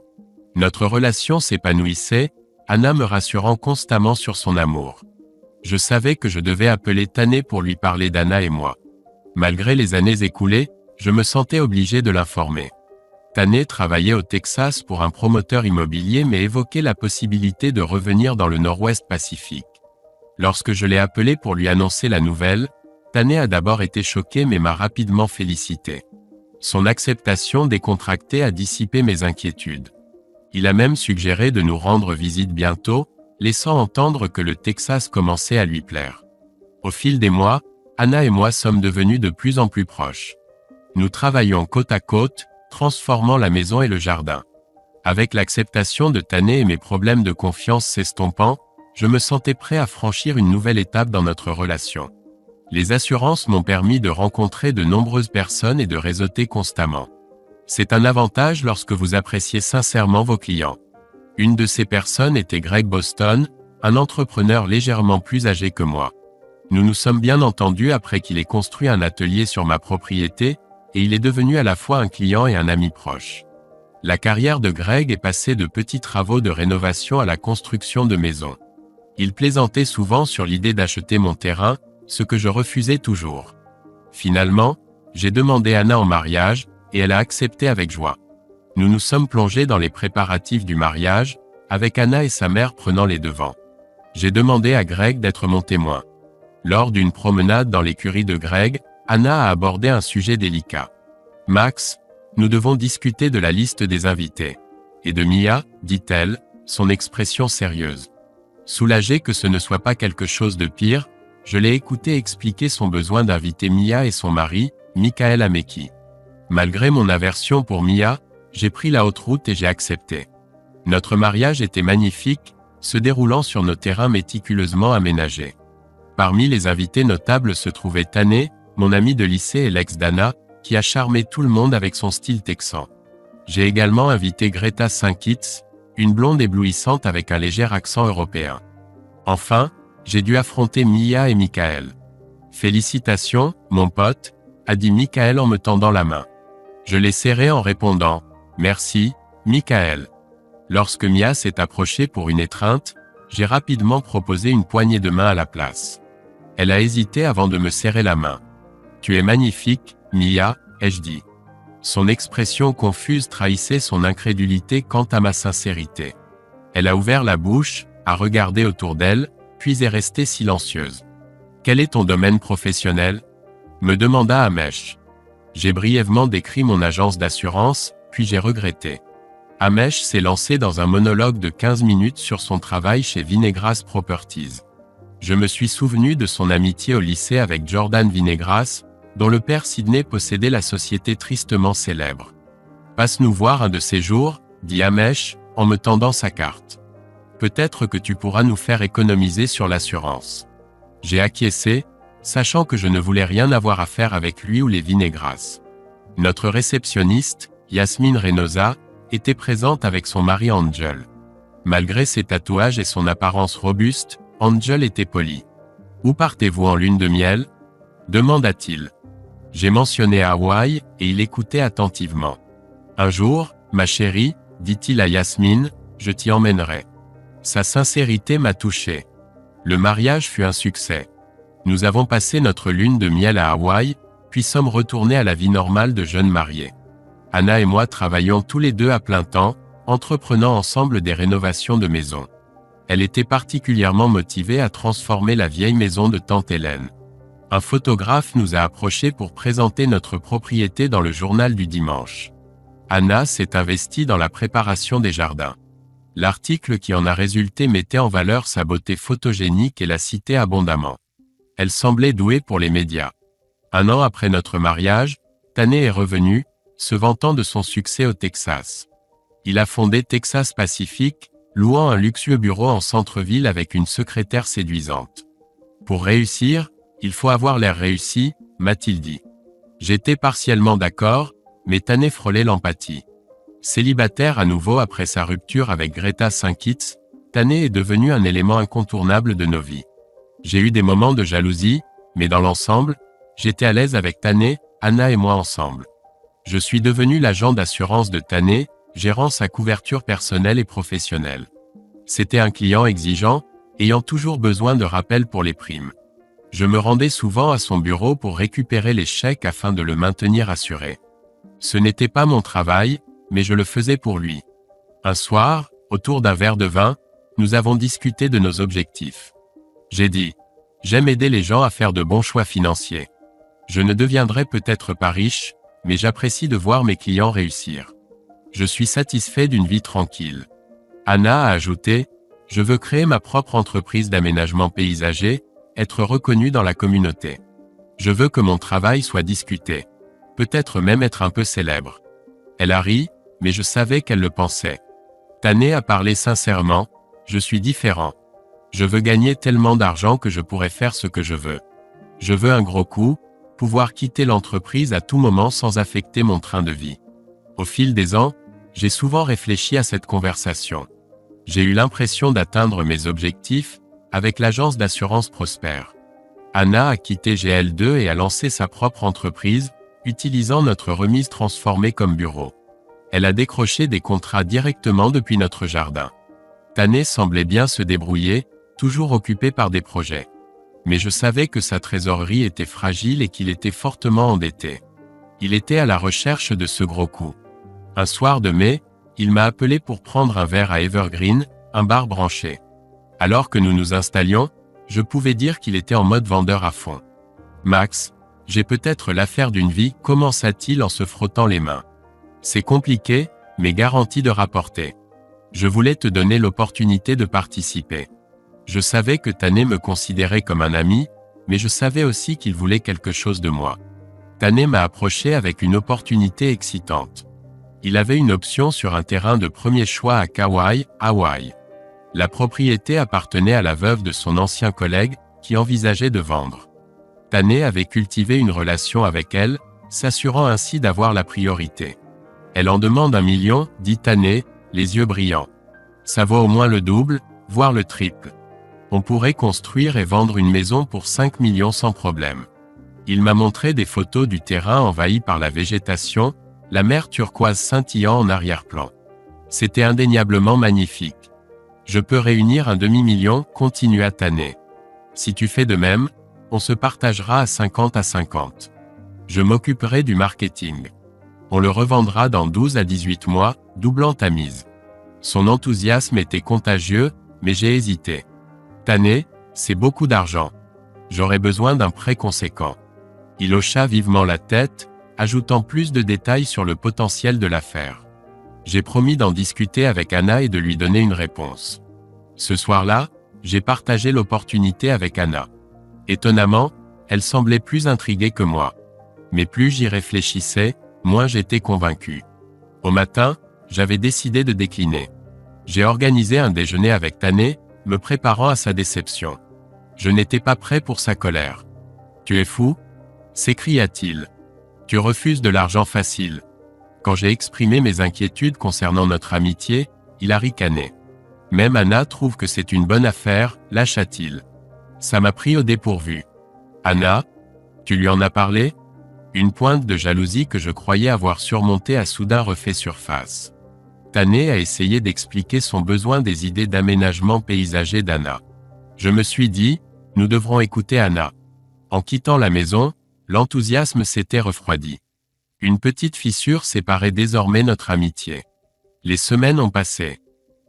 Notre relation s'épanouissait, Anna me rassurant constamment sur son amour. Je savais que je devais appeler Tané pour lui parler d'Anna et moi. Malgré les années écoulées, je me sentais obligé de l'informer. Tané travaillait au Texas pour un promoteur immobilier mais évoquait la possibilité de revenir dans le Nord-Ouest Pacifique. Lorsque je l'ai appelé pour lui annoncer la nouvelle, Tané a d'abord été choqué mais m'a rapidement félicité. Son acceptation décontractée a dissipé mes inquiétudes. Il a même suggéré de nous rendre visite bientôt, laissant entendre que le Texas commençait à lui plaire. Au fil des mois, Anna et moi sommes devenus de plus en plus proches. Nous travaillons côte à côte, transformant la maison et le jardin. Avec l'acceptation de Tané et mes problèmes de confiance s'estompant, je me sentais prêt à franchir une nouvelle étape dans notre relation. Les assurances m'ont permis de rencontrer de nombreuses personnes et de réseauter constamment. C'est un avantage lorsque vous appréciez sincèrement vos clients. Une de ces personnes était Greg Boston, un entrepreneur légèrement plus âgé que moi. Nous nous sommes bien entendus après qu'il ait construit un atelier sur ma propriété, et il est devenu à la fois un client et un ami proche. La carrière de Greg est passée de petits travaux de rénovation à la construction de maisons. Il plaisantait souvent sur l'idée d'acheter mon terrain, ce que je refusais toujours. Finalement, j'ai demandé Anna en mariage, et elle a accepté avec joie. Nous nous sommes plongés dans les préparatifs du mariage, avec Anna et sa mère prenant les devants. J'ai demandé à Greg d'être mon témoin. Lors d'une promenade dans l'écurie de Greg, Anna a abordé un sujet délicat. Max, nous devons discuter de la liste des invités. Et de Mia, dit-elle, son expression sérieuse. Soulagé que ce ne soit pas quelque chose de pire, je l'ai écouté expliquer son besoin d'inviter Mia et son mari, Michael Ameki. Malgré mon aversion pour Mia, j'ai pris la haute route et j'ai accepté. Notre mariage était magnifique, se déroulant sur nos terrains méticuleusement aménagés. Parmi les invités notables se trouvait Tané, mon ami de lycée et l'ex d'Anna, qui a charmé tout le monde avec son style texan. J'ai également invité Greta Sankitz, une blonde éblouissante avec un léger accent européen. Enfin, j'ai dû affronter Mia et Michael. « Félicitations, mon pote », a dit Michael en me tendant la main. Je l'ai serré en répondant « Merci, Michael ». Lorsque Mia s'est approchée pour une étreinte, j'ai rapidement proposé une poignée de main à la place. Elle a hésité avant de me serrer la main. « Tu es magnifique, Mia », ai-je dit. Son expression confuse trahissait son incrédulité quant à ma sincérité. Elle a ouvert la bouche, a regardé autour d'elle, puis est restée silencieuse. « Quel est ton domaine professionnel ?» me demanda Amesh. J'ai brièvement décrit mon agence d'assurance, puis j'ai regretté. Amesh s'est lancé dans un monologue de 15 minutes sur son travail chez Vinegras Properties. Je me suis souvenu de son amitié au lycée avec Jordan Vinegras, dont le père Sidney possédait la société tristement célèbre. « Passe-nous voir un de ces jours, » dit Amesh, en me tendant sa carte. « Peut-être que tu pourras nous faire économiser sur l'assurance. » J'ai acquiescé, sachant que je ne voulais rien avoir à faire avec lui ou les Vinegras. Notre réceptionniste, Yasmine Reynosa, était présente avec son mari Angel. Malgré ses tatouages et son apparence robuste, Angel était poli. « Où partez-vous en lune de miel ?» demanda-t-il. J'ai mentionné Hawaï et il écoutait attentivement. « Un jour, ma chérie, dit-il à Yasmine, je t'y emmènerai. » Sa sincérité m'a touché. Le mariage fut un succès. Nous avons passé notre lune de miel à Hawaï, puis sommes retournés à la vie normale de jeunes mariés. Anna et moi travaillions tous les deux à plein temps, entreprenant ensemble des rénovations de maisons. Elle était particulièrement motivée à transformer la vieille maison de tante Hélène. Un photographe nous a approchés pour présenter notre propriété dans le journal du dimanche. Anna s'est investie dans la préparation des jardins. L'article qui en a résulté mettait en valeur sa beauté photogénique et la citait abondamment. Elle semblait douée pour les médias. 1 an après notre mariage, Tané est revenu, se vantant de son succès au Texas. Il a fondé Texas Pacific, louant un luxueux bureau en centre-ville avec une secrétaire séduisante. Pour réussir, il faut avoir l'air réussi, m'a-t-il dit. J'étais partiellement d'accord, mais Tané frôlait l'empathie. Célibataire à nouveau après sa rupture avec Greta Sankitz, Tané est devenu un élément incontournable de nos vies. J'ai eu des moments de jalousie, mais dans l'ensemble, j'étais à l'aise avec Tané, Anna et moi ensemble. Je suis devenu l'agent d'assurance de Tané, gérant sa couverture personnelle et professionnelle. C'était un client exigeant, ayant toujours besoin de rappels pour les primes. Je me rendais souvent à son bureau pour récupérer les chèques afin de le maintenir assuré. Ce n'était pas mon travail, mais je le faisais pour lui. Un soir, autour d'un verre de vin, nous avons discuté de nos objectifs. J'ai dit, j'aime aider les gens à faire de bons choix financiers. Je ne deviendrai peut-être pas riche, mais j'apprécie de voir mes clients réussir. Je suis satisfait d'une vie tranquille. Anna a ajouté, je veux créer ma propre entreprise d'aménagement paysager, être reconnu dans la communauté. Je veux que mon travail soit discuté. Peut-être même être un peu célèbre. Elle a ri, mais je savais qu'elle le pensait. Tané a parlé sincèrement, je suis différent. Je veux gagner tellement d'argent que je pourrais faire ce que je veux. Je veux un gros coup, pouvoir quitter l'entreprise à tout moment sans affecter mon train de vie. Au fil des ans, j'ai souvent réfléchi à cette conversation. J'ai eu l'impression d'atteindre mes objectifs, avec l'agence d'assurance Prosper. Anna a quitté GL2 et a lancé sa propre entreprise, utilisant notre remise transformée comme bureau. Elle a décroché des contrats directement depuis notre jardin. Tané semblait bien se débrouiller, toujours occupé par des projets. Mais je savais que sa trésorerie était fragile et qu'il était fortement endetté. Il était à la recherche de ce gros coup. Un soir de mai, il m'a appelé pour prendre un verre à Evergreen, un bar branché. Alors que nous nous installions, je pouvais dire qu'il était en mode vendeur à fond. « Max, J'ai peut-être l'affaire d'une vie, commença-t-il en se frottant les mains. C'est compliqué, mais garanti de rapporter. Je voulais te donner l'opportunité de participer. Je savais que Tané me considérait comme un ami, mais je savais aussi qu'il voulait quelque chose de moi. Tané m'a approché avec une opportunité excitante. Il avait une option sur un terrain de premier choix à Kauai, Hawaï. La propriété appartenait à la veuve de son ancien collègue, qui envisageait de vendre. Tané avait cultivé une relation avec elle, s'assurant ainsi d'avoir la priorité. Elle en demande 1 million, dit Tané, les yeux brillants. Ça vaut au moins le double, voire le triple. On pourrait construire et vendre une maison pour 5 millions sans problème. Il m'a montré des photos du terrain envahi par la végétation, la mer turquoise scintillant en arrière-plan. C'était indéniablement magnifique. Je peux réunir un demi-million, continua Tané. Si tu fais de même, on se partagera à 50 à 50. Je m'occuperai du marketing. On le revendra dans 12 à 18 mois, doublant ta mise. Son enthousiasme était contagieux, mais j'ai hésité. Tané, c'est beaucoup d'argent. J'aurais besoin d'un prêt conséquent. Il hocha vivement la tête, ajoutant plus de détails sur le potentiel de l'affaire. J'ai promis d'en discuter avec Anna et de lui donner une réponse. Ce soir-là, j'ai partagé l'opportunité avec Anna. Étonnamment, elle semblait plus intriguée que moi. Mais plus j'y réfléchissais, moins j'étais convaincu. Au matin, j'avais décidé de décliner. J'ai organisé un déjeuner avec Tané, me préparant à sa déception. Je n'étais pas prêt pour sa colère. « Tu es fou ?» s'écria-t-il. « Tu refuses de l'argent facile. » Quand j'ai exprimé mes inquiétudes concernant notre amitié, il a ricané. « Même Anna trouve que c'est une bonne affaire, lâcha-t-il. Ça m'a pris au dépourvu. »« Anna ? Tu lui en as parlé ?» Une pointe de jalousie que je croyais avoir surmontée a soudain refait surface. Tané a essayé d'expliquer son besoin des idées d'aménagement paysager d'Anna. Je me suis dit, nous devrons écouter Anna. En quittant la maison, l'enthousiasme s'était refroidi. Une petite fissure séparait désormais notre amitié. Les semaines ont passé.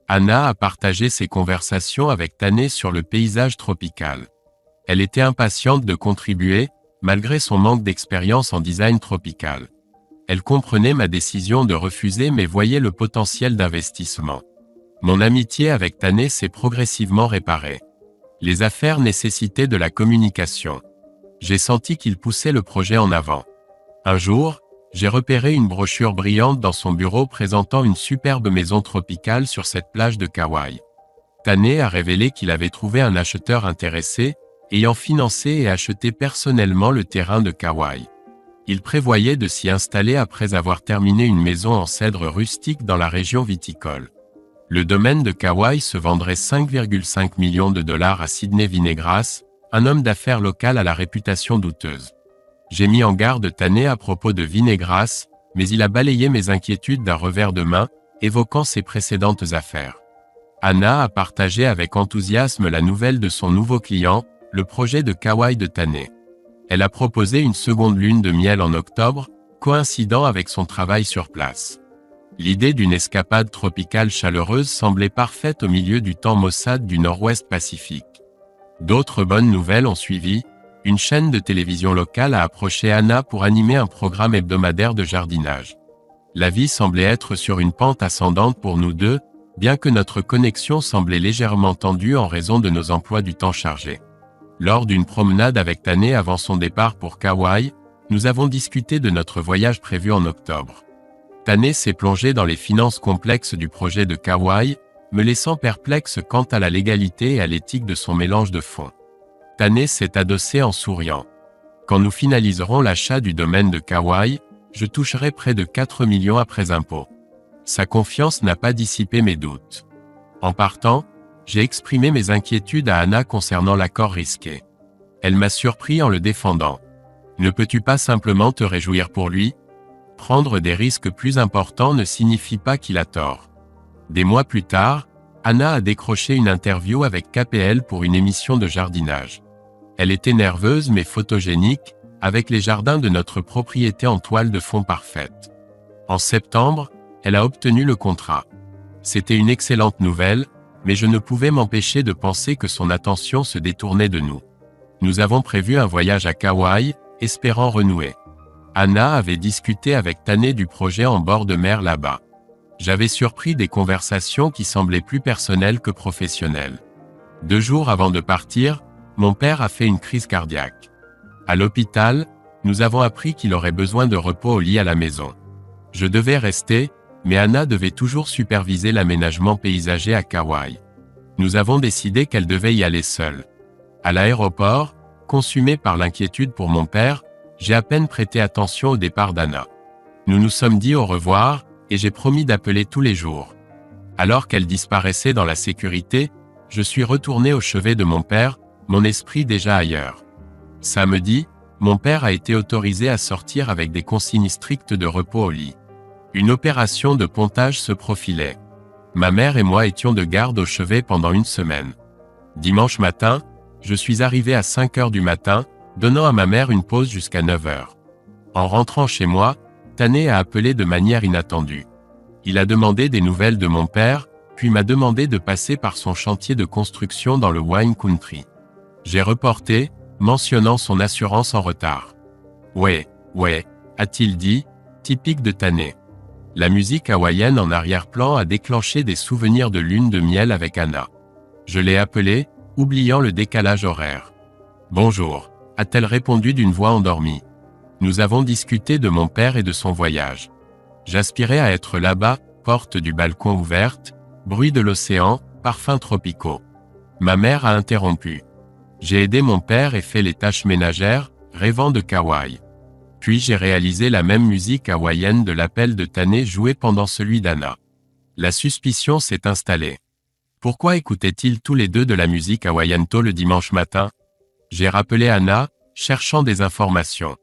Anna a partagé ses conversations avec Tané sur le paysage tropical. Elle était impatiente de contribuer, malgré son manque d'expérience en design tropical. Elle comprenait ma décision de refuser mais voyait le potentiel d'investissement. Mon amitié avec Tané s'est progressivement réparée. Les affaires nécessitaient de la communication. J'ai senti qu'il poussait le projet en avant. Un jour, j'ai repéré une brochure brillante dans son bureau présentant une superbe maison tropicale sur cette plage de Kauai. Tané a révélé qu'il avait trouvé un acheteur intéressé, ayant financé et acheté personnellement le terrain de Kauai. Il prévoyait de s'y installer après avoir terminé une maison en cèdre rustique dans la région viticole. Le domaine de Kauai se vendrait 5,5 millions de dollars à Sidney Vinegras, un homme d'affaires local à la réputation douteuse. J'ai mis en garde Tané à propos de Vinegras, mais il a balayé mes inquiétudes d'un revers de main, évoquant ses précédentes affaires. Anna a partagé avec enthousiasme la nouvelle de son nouveau client, le projet de Kauai de Tané. Elle a proposé une seconde lune de miel en octobre, coïncidant avec son travail sur place. L'idée d'une escapade tropicale chaleureuse semblait parfaite au milieu du temps maussade du Nord-Ouest Pacifique. D'autres bonnes nouvelles ont suivi. Une chaîne de télévision locale a approché Anna pour animer un programme hebdomadaire de jardinage. La vie semblait être sur une pente ascendante pour nous deux, bien que notre connexion semblait légèrement tendue en raison de nos emplois du temps chargés. Lors d'une promenade avec Tané avant son départ pour Kauai, nous avons discuté de notre voyage prévu en octobre. Tané s'est plongé dans les finances complexes du projet de Kauai, me laissant perplexe quant à la légalité et à l'éthique de son mélange de fonds. Tané s'est adossé en souriant. Quand nous finaliserons l'achat du domaine de Kauai, je toucherai près de 4 millions après impôts. Sa confiance n'a pas dissipé mes doutes. En partant, j'ai exprimé mes inquiétudes à Anna concernant l'accord risqué. Elle m'a surpris en le défendant. Ne peux-tu pas simplement te réjouir pour lui ? Prendre des risques plus importants ne signifie pas qu'il a tort. Des mois plus tard, Anna a décroché une interview avec KPL pour une émission de jardinage. Elle était nerveuse mais photogénique, avec les jardins de notre propriété en toile de fond parfaite. En septembre, elle a obtenu le contrat. C'était une excellente nouvelle, mais je ne pouvais m'empêcher de penser que son attention se détournait de nous. Nous avons prévu un voyage à Kauai, espérant renouer. Anna avait discuté avec Tané du projet en bord de mer là-bas. J'avais surpris des conversations qui semblaient plus personnelles que professionnelles. 2 jours avant de partir, mon père a fait une crise cardiaque. À l'hôpital, nous avons appris qu'il aurait besoin de repos au lit à la maison. Je devais rester, mais Anna devait toujours superviser l'aménagement paysager à Kauai. Nous avons décidé qu'elle devait y aller seule. À l'aéroport, consumé par l'inquiétude pour mon père, j'ai à peine prêté attention au départ d'Anna. Nous nous sommes dit au revoir, et j'ai promis d'appeler tous les jours. Alors qu'elle disparaissait dans la sécurité, je suis retourné au chevet de mon père, mon esprit déjà ailleurs. Samedi, mon père a été autorisé à sortir avec des consignes strictes de repos au lit. Une opération de pontage se profilait. Ma mère et moi étions de garde au chevet pendant 1 semaine. Dimanche matin, je suis arrivé à 5 heures du matin, donnant à ma mère une pause jusqu'à 9 heures. En rentrant chez moi, Tané a appelé de manière inattendue. Il a demandé des nouvelles de mon père, puis m'a demandé de passer par son chantier de construction dans le Wine Country. J'ai reporté, mentionnant son assurance en retard. Ouais, a-t-il dit, typique de Tané. La musique hawaïenne en arrière-plan a déclenché des souvenirs de lune de miel avec Anna. Je l'ai appelée, oubliant le décalage horaire. Bonjour, a-t-elle répondu d'une voix endormie. Nous avons discuté de mon père et de son voyage. J'aspirais à être là-bas, porte du balcon ouverte, bruit de l'océan, parfums tropicaux. Ma mère a interrompu. J'ai aidé mon père et fait les tâches ménagères, rêvant de Kauai. Puis j'ai réalisé la même musique hawaïenne de l'appel de Tané joué pendant celui d'Anna. La suspicion s'est installée. Pourquoi écoutaient-ils tous les deux de la musique hawaïenne tôt le dimanche matin? J'ai rappelé Anna, cherchant des informations.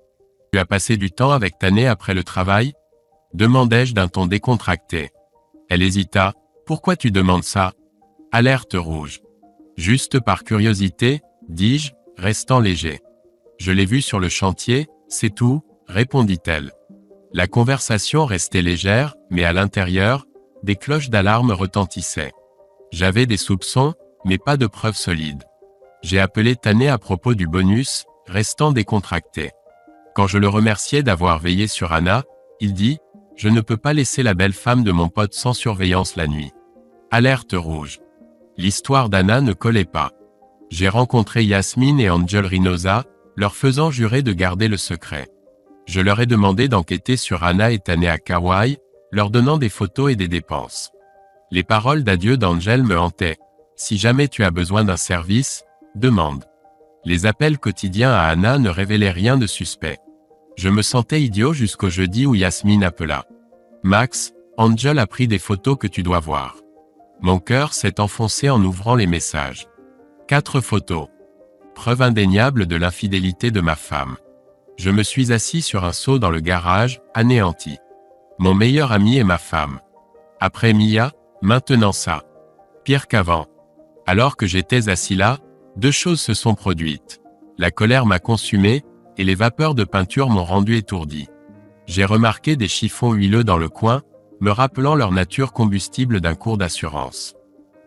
Tu as passé du temps avec Tané après le travail? Demandai-je d'un ton décontracté. Elle hésita. Pourquoi tu demandes ça? Alerte rouge. Juste par curiosité, dis-je, restant léger. Je l'ai vu sur le chantier, c'est tout, répondit-elle. La conversation restait légère, mais à l'intérieur, des cloches d'alarme retentissaient. J'avais des soupçons, mais pas de preuves solides. J'ai appelé Tané à propos du bonus, restant décontracté. Quand je le remerciais d'avoir veillé sur Anna, il dit « Je ne peux pas laisser la belle femme de mon pote sans surveillance la nuit. » Alerte rouge. L'histoire d'Anna ne collait pas. J'ai rencontré Yasmine et Angel Reynosa, leur faisant jurer de garder le secret. Je leur ai demandé d'enquêter sur Anna et Tané à Kauai, leur donnant des photos et des dépenses. Les paroles d'adieu d'Angel me hantaient. Si jamais tu as besoin d'un service, demande. Les appels quotidiens à Anna ne révélaient rien de suspect. Je me sentais idiot jusqu'au jeudi où Yasmine appela. Max, Angel a pris des photos que tu dois voir. Mon cœur s'est enfoncé en ouvrant les messages. 4 photos. Preuve indéniable de l'infidélité de ma femme. Je me suis assis sur un seau dans le garage, anéanti. Mon meilleur ami est ma femme. Après Mia, maintenant ça. Pire qu'avant. Alors que j'étais assis là, 2 choses se sont produites. La colère m'a consumé, et les vapeurs de peinture m'ont rendu étourdi. J'ai remarqué des chiffons huileux dans le coin, me rappelant leur nature combustible d'un cours d'assurance.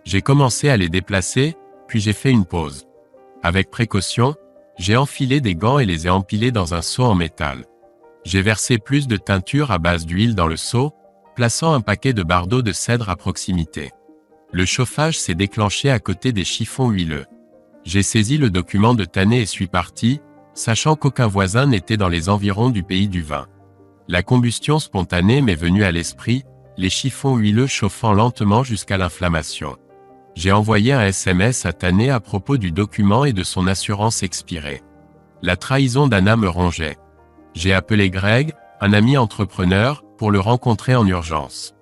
J'ai commencé à les déplacer, puis j'ai fait une pause. Avec précaution, j'ai enfilé des gants et les ai empilés dans un seau en métal. J'ai versé plus de teinture à base d'huile dans le seau, plaçant un paquet de bardeaux de cèdre à proximité. Le chauffage s'est déclenché à côté des chiffons huileux. J'ai saisi le document de Tané et suis parti, sachant qu'aucun voisin n'était dans les environs du pays du vin. La combustion spontanée m'est venue à l'esprit, les chiffons huileux chauffant lentement jusqu'à l'inflammation. J'ai envoyé un SMS à Tané à propos du document et de son assurance expirée. La trahison d'Anna me rongeait. J'ai appelé Greg, un ami entrepreneur, pour le rencontrer en urgence.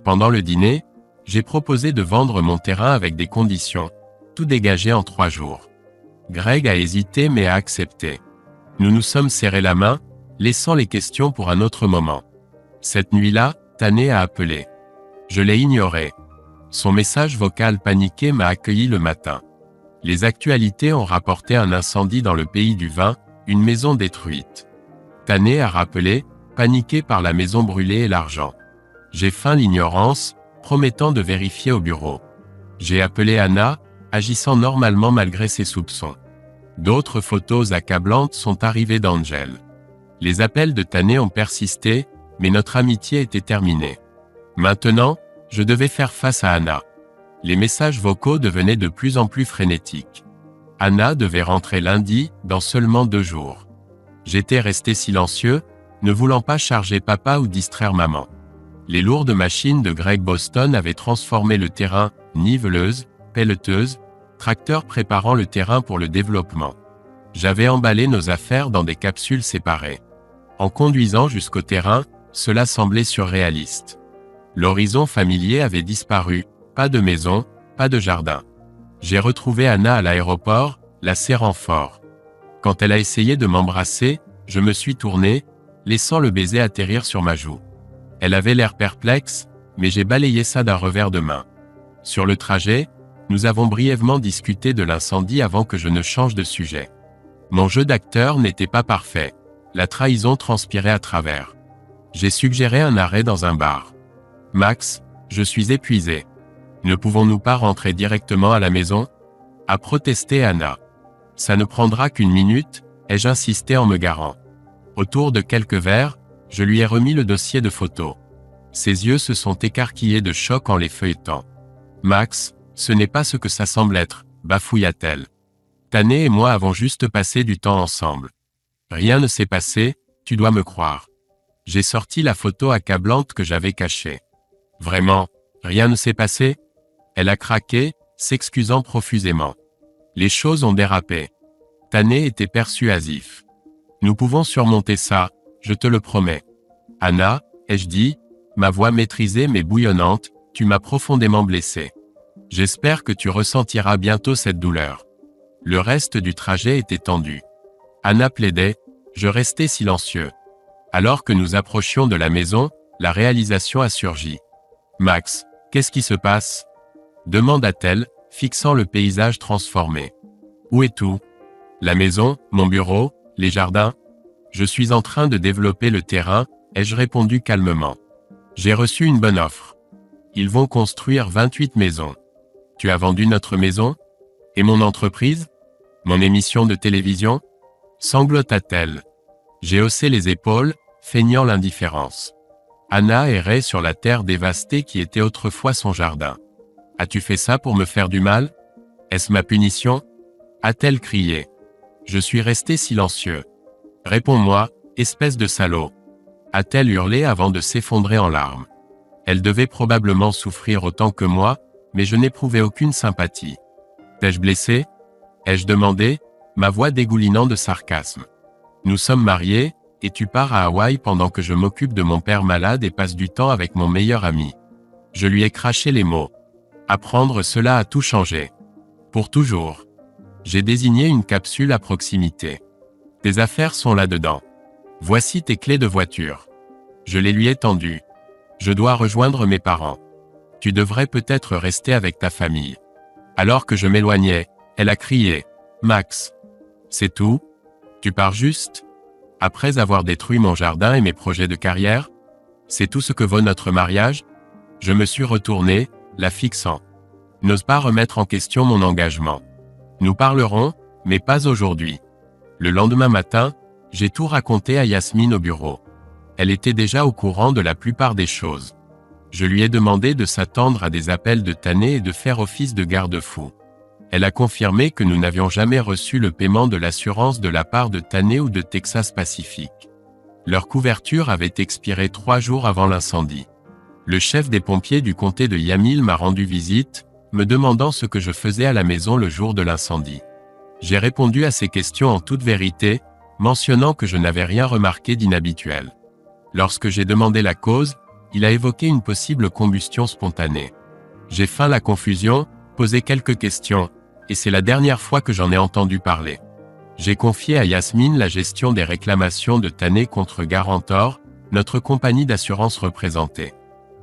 Pendant le dîner, j'ai proposé de vendre mon terrain avec des conditions, tout dégagé en 3 jours. Greg a hésité mais a accepté. Nous nous sommes serrés la main, laissant les questions pour un autre moment. Cette nuit-là, Tané a appelé. Je l'ai ignoré. Son message vocal paniqué m'a accueilli le matin. Les actualités ont rapporté un incendie dans le pays du vin, une maison détruite. Tané a rappelé, paniqué par la maison brûlée et l'argent. J'ai feint l'ignorance, promettant de vérifier au bureau. J'ai appelé Anna, agissant normalement malgré ses soupçons. D'autres photos accablantes sont arrivées d'Angel. Les appels de Tané ont persisté, mais notre amitié était terminée. Maintenant, je devais faire face à Anna. Les messages vocaux devenaient de plus en plus frénétiques. Anna devait rentrer lundi, dans seulement 2 jours. J'étais resté silencieux, ne voulant pas charger papa ou distraire maman. Les lourdes machines de Greg Boston avaient transformé le terrain, niveleuse, pelleteuse, tracteur préparant le terrain pour le développement. J'avais emballé nos affaires dans des capsules séparées. En conduisant jusqu'au terrain, cela semblait surréaliste. L'horizon familier avait disparu, pas de maison, pas de jardin. J'ai retrouvé Anna à l'aéroport, la serrant fort. Quand elle a essayé de m'embrasser, je me suis tourné, laissant le baiser atterrir sur ma joue. Elle avait l'air perplexe, mais j'ai balayé ça d'un revers de main. Sur le trajet, nous avons brièvement discuté de l'incendie avant que je ne change de sujet. Mon jeu d'acteur n'était pas parfait. La trahison transpirait à travers. J'ai suggéré un arrêt dans un bar. Max, je suis épuisé. Ne pouvons-nous pas rentrer directement à la maison ? A protesté Anna. Ça ne prendra qu'une minute, ai-je insisté en me garant. Autour de quelques verres, je lui ai remis le dossier de photos. Ses yeux se sont écarquillés de choc en les feuilletant. Max, ce n'est pas ce que ça semble être, bafouilla-t-elle. Tané et moi avons juste passé du temps ensemble. Rien ne s'est passé, tu dois me croire. J'ai sorti la photo accablante que j'avais cachée. Vraiment, rien ne s'est passé ? Elle a craqué, s'excusant profusément. Les choses ont dérapé. Tané était persuasif. Nous pouvons surmonter ça, je te le promets. Anna, ai-je dit, ma voix maîtrisée mais bouillonnante, tu m'as profondément blessé. J'espère que tu ressentiras bientôt cette douleur. Le reste du trajet était tendu. Anna plaidait, je restais silencieux. Alors que nous approchions de la maison, la réalisation a surgi. Max, qu'est-ce qui se passe ? Demanda-t-elle, fixant le paysage transformé. Où est tout ? La maison, mon bureau, les jardins ? Je suis en train de développer le terrain, ai-je répondu calmement. J'ai reçu une bonne offre. Ils vont construire 28 maisons. Tu as vendu notre maison ? Et mon entreprise ? Mon émission de télévision ? Sanglota-t-elle. J'ai haussé les épaules, feignant l'indifférence. Anna errait sur la terre dévastée qui était autrefois son jardin. As-tu fait ça pour me faire du mal ? Est-ce ma punition ? A-t-elle crié. Je suis resté silencieux. Réponds-moi, espèce de salaud. A-t-elle hurlé avant de s'effondrer en larmes. Elle devait probablement souffrir autant que moi, mais je n'éprouvais aucune sympathie. T'ai-je blessé ? Ai-je demandé, ma voix dégoulinant de sarcasme. Nous sommes mariés, et tu pars à Hawaï pendant que je m'occupe de mon père malade et passe du temps avec mon meilleur ami. Je lui ai craché les mots. Apprendre cela a tout changé. Pour toujours. J'ai désigné une capsule à proximité. Tes affaires sont là-dedans. Voici tes clés de voiture. Je les lui ai tendues. Je dois rejoindre mes parents. Tu devrais peut-être rester avec ta famille. Alors que je m'éloignais, elle a crié. Max. C'est tout ? Tu pars juste ? Après avoir détruit mon jardin et mes projets de carrière ? C'est tout ce que vaut notre mariage ? Je me suis retourné, la fixant. N'ose pas remettre en question mon engagement. Nous parlerons, mais pas aujourd'hui. Le lendemain matin, j'ai tout raconté à Yasmine au bureau. Elle était déjà au courant de la plupart des choses. Je lui ai demandé de s'attendre à des appels de Tané et de faire office de garde-fou. Elle a confirmé que nous n'avions jamais reçu le paiement de l'assurance de la part de Tané ou de Texas Pacific. Leur couverture avait expiré 3 jours avant l'incendie. Le chef des pompiers du comté de Yamhill m'a rendu visite, me demandant ce que je faisais à la maison le jour de l'incendie. J'ai répondu à ses questions en toute vérité, mentionnant que je n'avais rien remarqué d'inhabituel. Lorsque j'ai demandé la cause, il a évoqué une possible combustion spontanée. J'ai feint la confusion, posé quelques questions, et c'est la dernière fois que j'en ai entendu parler. J'ai confié à Yasmine la gestion des réclamations de Tané contre Guarantor, notre compagnie d'assurance représentée.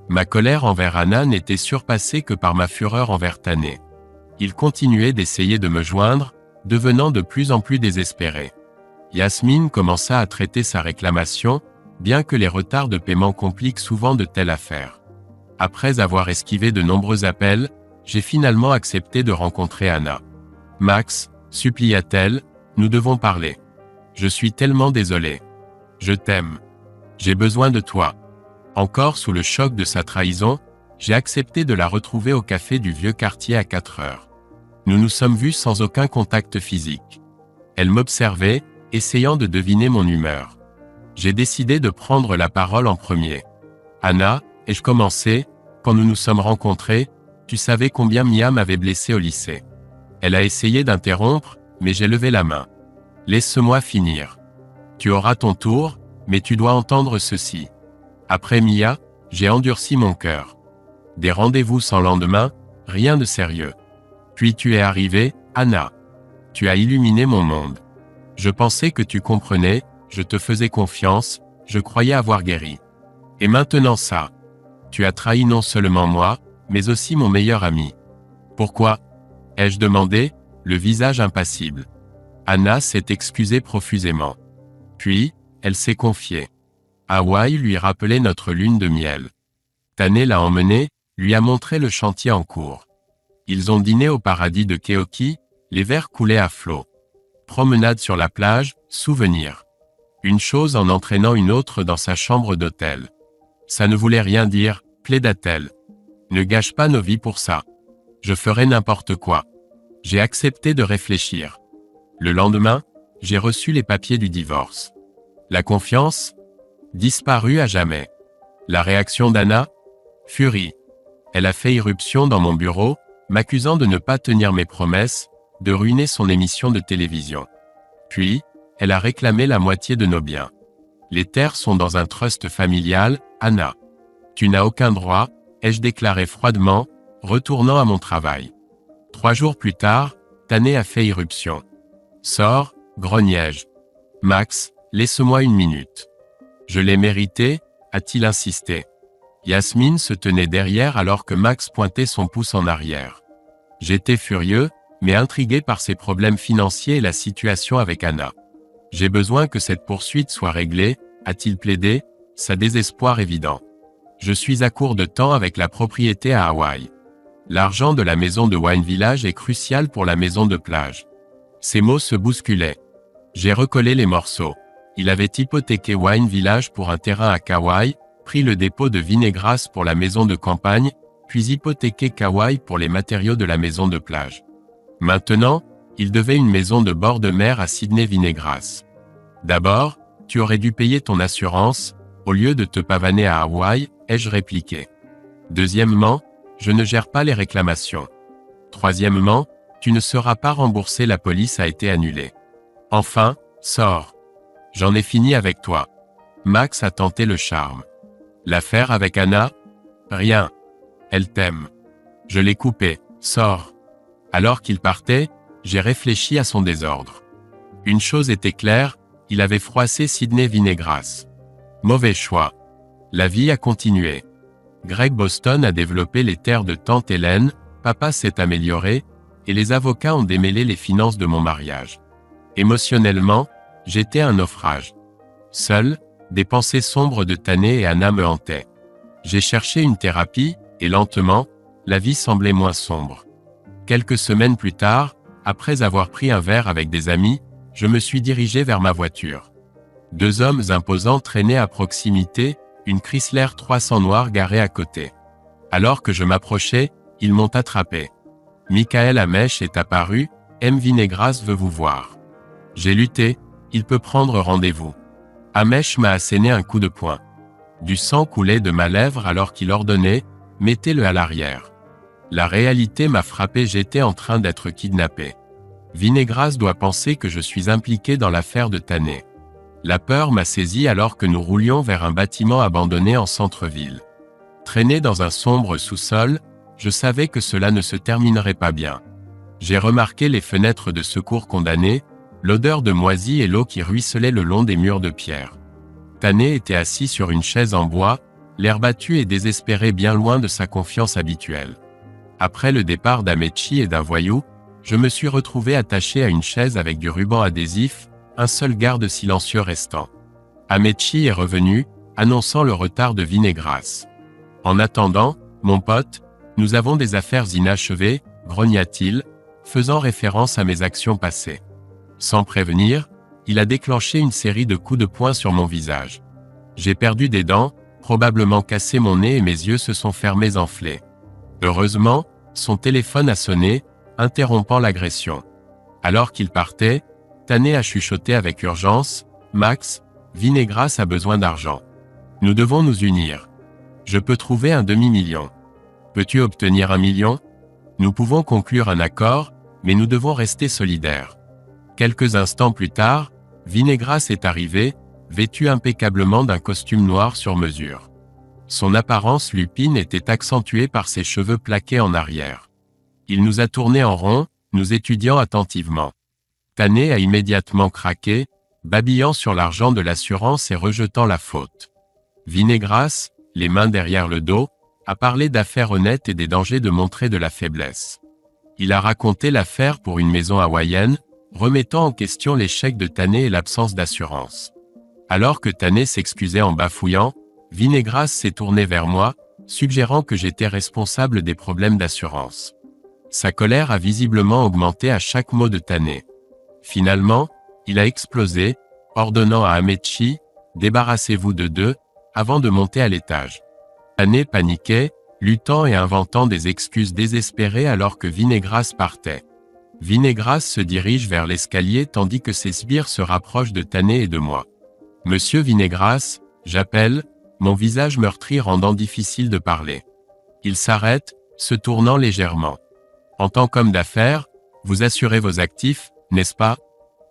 Ma colère envers Anna n'était surpassée que par ma fureur envers Tané. Il continuait d'essayer de me joindre, devenant de plus en plus désespéré. Yasmine commença à traiter sa réclamation, bien que les retards de paiement compliquent souvent de telles affaires. Après avoir esquivé de nombreux appels, j'ai finalement accepté de rencontrer Anna. Max, supplia-t-elle, Nous devons parler. Je suis tellement désolé. Je t'aime. J'ai besoin de toi. Encore sous le choc de sa trahison, j'ai accepté de la retrouver au café du vieux quartier à 4 heures. Nous nous sommes vus sans aucun contact physique. Elle m'observait, essayant de deviner mon humeur. J'ai décidé de prendre la parole en premier. Anna, ai-je commencé, quand nous nous sommes rencontrés, tu savais combien Mia m'avait blessé au lycée. Elle a essayé d'interrompre, mais j'ai levé la main. Laisse-moi finir. Tu auras ton tour, mais tu dois entendre ceci. Après Mia, j'ai endurci mon cœur. Des rendez-vous sans lendemain, rien de sérieux. Puis tu es arrivée, Anna. Tu as illuminé mon monde. Je pensais que tu comprenais, je te faisais confiance, je croyais avoir guéri. Et maintenant ça. Tu as trahi non seulement moi, mais aussi mon meilleur ami. Pourquoi ? Ai-je demandé, le visage impassible. Anna s'est excusée profusément. Puis, elle s'est confiée. Hawaï lui rappelait notre lune de miel. Tane l'a emmené, lui a montré le chantier en cours. Ils ont dîné au paradis de Keoki, les verres coulaient à flot. Promenade sur la plage, souvenirs. Une chose en entraînant une autre dans sa chambre d'hôtel. Ça ne voulait rien dire, plaida-t-elle. Ne gâche pas nos vies pour ça. Je ferai n'importe quoi. J'ai accepté de réfléchir. Le lendemain, j'ai reçu les papiers du divorce. La confiance ? Disparue à jamais. La réaction d'Anna ? Furie. Elle a fait irruption dans mon bureau, m'accusant de ne pas tenir mes promesses, de ruiner son émission de télévision. Puis, elle a réclamé la moitié de nos biens. Les terres sont dans un trust familial, Anna. Tu n'as aucun droit, ai-je déclaré froidement, retournant à mon travail. 3 jours plus tard, Tane a fait irruption. Sors, grognai-je. Max, laisse-moi 1 minute. Je l'ai mérité, a-t-il insisté. Yasmine se tenait derrière alors que Max pointait son pouce en arrière. J'étais furieux, mais intrigué par ses problèmes financiers et la situation avec Anna. J'ai besoin que cette poursuite soit réglée, a-t-il plaidé, sa désespoir évident. Je suis à court de temps avec la propriété à Hawaï. L'argent de la maison de Wine Village est crucial pour la maison de plage. Ces mots se bousculaient. J'ai recollé les morceaux. Il avait hypothéqué Wine Village pour un terrain à Kauai, pris le dépôt de Vinegras pour la maison de campagne, puis hypothéqué Kauai pour les matériaux de la maison de plage. Maintenant, il devait une maison de bord de mer à Sydney Vinegras. D'abord, tu aurais dû payer ton assurance, au lieu de te pavaner à Hawaï, ai-je répliqué. Deuxièmement, je ne gère pas les réclamations. Troisièmement, tu ne seras pas remboursé, la police a été annulée. Enfin, sors. J'en ai fini avec toi. Max a tenté le charme. L'affaire avec Anna ? Rien. Elle t'aime. Je l'ai coupé, sors. Alors qu'il partait, j'ai réfléchi à son désordre. Une chose était claire, il avait froissé Sydney Vinegras. Mauvais choix. La vie a continué. Greg Boston a développé les terres de tante Hélène, papa s'est amélioré, et les avocats ont démêlé les finances de mon mariage. Émotionnellement, j'étais un naufrage. Seul, des pensées sombres de Tane et Anna me hantaient. J'ai cherché une thérapie, et lentement, la vie semblait moins sombre. Quelques semaines plus tard, après avoir pris un verre avec des amis, je me suis dirigé vers ma voiture. 2 hommes imposants traînaient à proximité, une Chrysler 300 noire garée à côté. Alors que je m'approchais, ils m'ont attrapé. Michael Amèche est apparu, M. Vinegras veut vous voir. J'ai lutté, il peut prendre rendez-vous. Amèche m'a asséné un coup de poing. Du sang coulait de ma lèvre alors qu'il ordonnait, mettez-le à l'arrière. La réalité m'a frappé, j'étais en train d'être kidnappé. Vinegras doit penser que je suis impliqué dans l'affaire de Tane. La peur m'a saisi alors que nous roulions vers un bâtiment abandonné en centre-ville. Traîné dans un sombre sous-sol, je savais que cela ne se terminerait pas bien. J'ai remarqué les fenêtres de secours condamnées, l'odeur de moisi et l'eau qui ruisselait le long des murs de pierre. Tane était assis sur une chaise en bois, l'air battu et désespéré, bien loin de sa confiance habituelle. Après le départ d'Amechi et d'un voyou, je me suis retrouvé attaché à une chaise avec du ruban adhésif, un seul garde silencieux restant. Amechi est revenu, annonçant le retard de Vinegras. En attendant, mon pote, nous avons des affaires inachevées, grogna-t-il, faisant référence à mes actions passées. Sans prévenir, il a déclenché une série de coups de poing sur mon visage. J'ai perdu des dents, probablement cassé mon nez et mes yeux se sont fermés enflés. Heureusement, son téléphone a sonné, interrompant l'agression. Alors qu'il partait, Tané a chuchoté avec urgence, « Max, Vinegras a besoin d'argent. Nous devons nous unir. Je peux trouver un demi-million. Peux-tu obtenir 1 million? Nous pouvons conclure un accord, mais nous devons rester solidaires. » Quelques instants plus tard, Vinegras est arrivé, vêtu impeccablement d'un costume noir sur mesure. Son apparence lupine était accentuée par ses cheveux plaqués en arrière. Il nous a tournés en rond, nous étudiant attentivement. Tané a immédiatement craqué, babillant sur l'argent de l'assurance et rejetant la faute. Vinegras, les mains derrière le dos, a parlé d'affaires honnêtes et des dangers de montrer de la faiblesse. Il a raconté l'affaire pour une maison hawaïenne, remettant en question l'échec de Tané et l'absence d'assurance. Alors que Tané s'excusait en bafouillant, Vinegras s'est tourné vers moi, suggérant que j'étais responsable des problèmes d'assurance. Sa colère a visiblement augmenté à chaque mot de Tané. Finalement, il a explosé, ordonnant à Amechi, « Débarrassez-vous de deux » avant de monter à l'étage. Tané paniquait, luttant et inventant des excuses désespérées alors que Vinegras partait. Vinegras se dirige vers l'escalier tandis que ses sbires se rapprochent de Tané et de moi. « Monsieur Vinegras, j'appelle », mon visage meurtri rendant difficile de parler. Il s'arrête, se tournant légèrement. « En tant qu'homme d'affaires, vous assurez vos actifs, n'est-ce pas?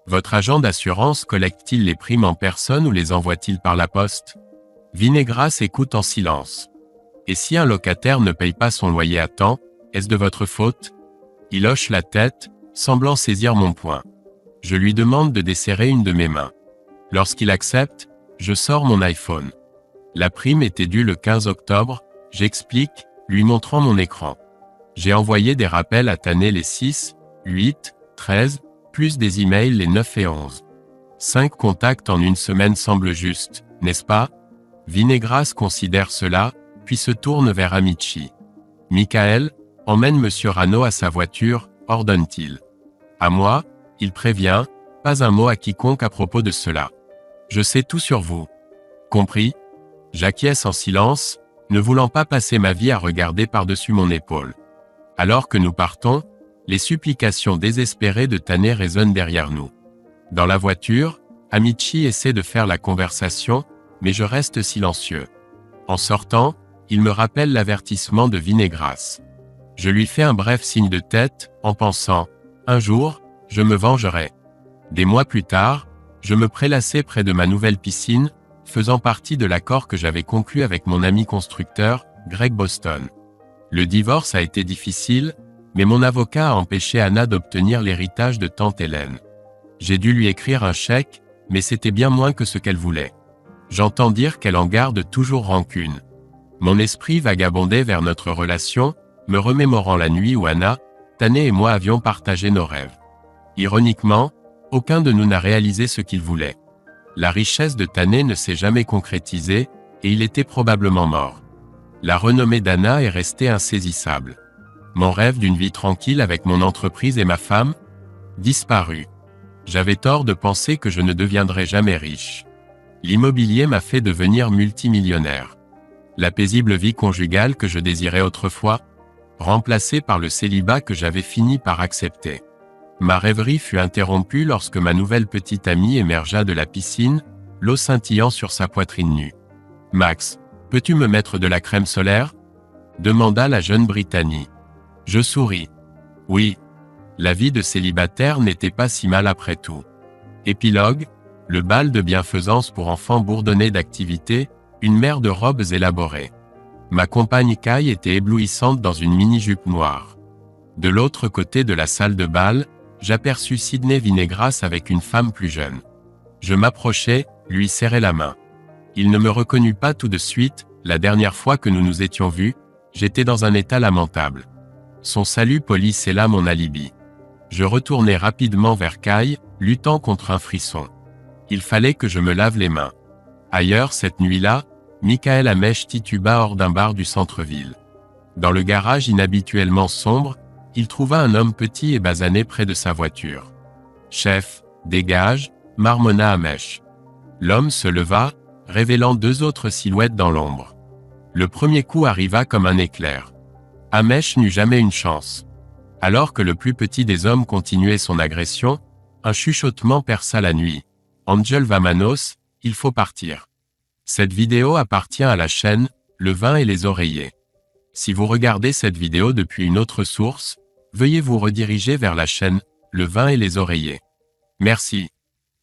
Votre agent d'assurance collecte-t-il les primes en personne ou les envoie-t-il par la poste? » Vinegras écoute en silence. « Et si un locataire ne paye pas son loyer à temps, est-ce de votre faute? » Il hoche la tête, semblant saisir mon poing. Je lui demande de desserrer une de mes mains. Lorsqu'il accepte, je sors mon iPhone. La prime était due le 15 octobre, j'explique, lui montrant mon écran. J'ai envoyé des rappels à Tané les 6, 8, 13, plus des emails les 9 et 11. 5 contacts en une semaine semble juste, n'est-ce pas? Vinegras considère cela, puis se tourne vers Amici. « Michael, emmène Monsieur Rano à sa voiture, ordonne-t-il. À moi, il prévient, pas un mot à quiconque à propos de cela. Je sais tout sur vous. Compris? J'acquiesce en silence, ne voulant pas passer ma vie à regarder par-dessus mon épaule. Alors que nous partons, les supplications désespérées de Tané résonnent derrière nous. Dans la voiture, Amici essaie de faire la conversation, mais je reste silencieux. En sortant, il me rappelle l'avertissement de Vinegras. Je lui fais un bref signe de tête, en pensant « Un jour, je me vengerai ». Des mois plus tard, je me prélassais près de ma nouvelle piscine, faisant partie de l'accord que j'avais conclu avec mon ami constructeur, Greg Boston. Le divorce a été difficile, mais mon avocat a empêché Anna d'obtenir l'héritage de tante Hélène. J'ai dû lui écrire un chèque, mais c'était bien moins que ce qu'elle voulait. J'entends dire qu'elle en garde toujours rancune. Mon esprit vagabondait vers notre relation, me remémorant la nuit où Anna, Tané et moi avions partagé nos rêves. Ironiquement, aucun de nous n'a réalisé ce qu'il voulait. La richesse de Tané ne s'est jamais concrétisée, et il était probablement mort. La renommée d'Anna est restée insaisissable. Mon rêve d'une vie tranquille avec mon entreprise et ma femme? Disparu. J'avais tort de penser que je ne deviendrais jamais riche. L'immobilier m'a fait devenir multimillionnaire. La paisible vie conjugale que je désirais autrefois, remplacée par le célibat que j'avais fini par accepter. Ma rêverie fut interrompue lorsque ma nouvelle petite amie émergea de la piscine, l'eau scintillant sur sa poitrine nue. « Max, peux-tu me mettre de la crème solaire ?» demanda la jeune Brittany. Je souris. Oui. La vie de célibataire n'était pas si mal après tout. Épilogue, le bal de bienfaisance pour enfants bourdonnait d'activités, une mer de robes élaborées. Ma compagne Kai était éblouissante dans une mini-jupe noire. De l'autre côté de la salle de bal, j'aperçus Sidney Vinegras avec une femme plus jeune. Je m'approchai, lui serrai la main. Il ne me reconnut pas tout de suite, la dernière fois que nous nous étions vus, j'étais dans un état lamentable. Son salut poli scella mon alibi. Je retournai rapidement vers Kai, luttant contre un frisson. Il fallait que je me lave les mains. Ailleurs cette nuit-là, Michael Amèche tituba hors d'un bar du centre-ville. Dans le garage inhabituellement sombre, il trouva un homme petit et basané près de sa voiture. « Chef, Dégage, marmonna Amesh. L'homme se leva, révélant deux autres silhouettes dans l'ombre. Le premier coup arriva comme un éclair. Amesh n'eut jamais une chance. Alors que le plus petit des hommes continuait son agression, un chuchotement perça la nuit. Angel Vamanos, il faut partir. Cette vidéo appartient à la chaîne, Le Vin et les Oreillers. Si vous regardez cette vidéo depuis une autre source, veuillez vous rediriger vers la chaîne, Le Vin et les Oreillers. Merci.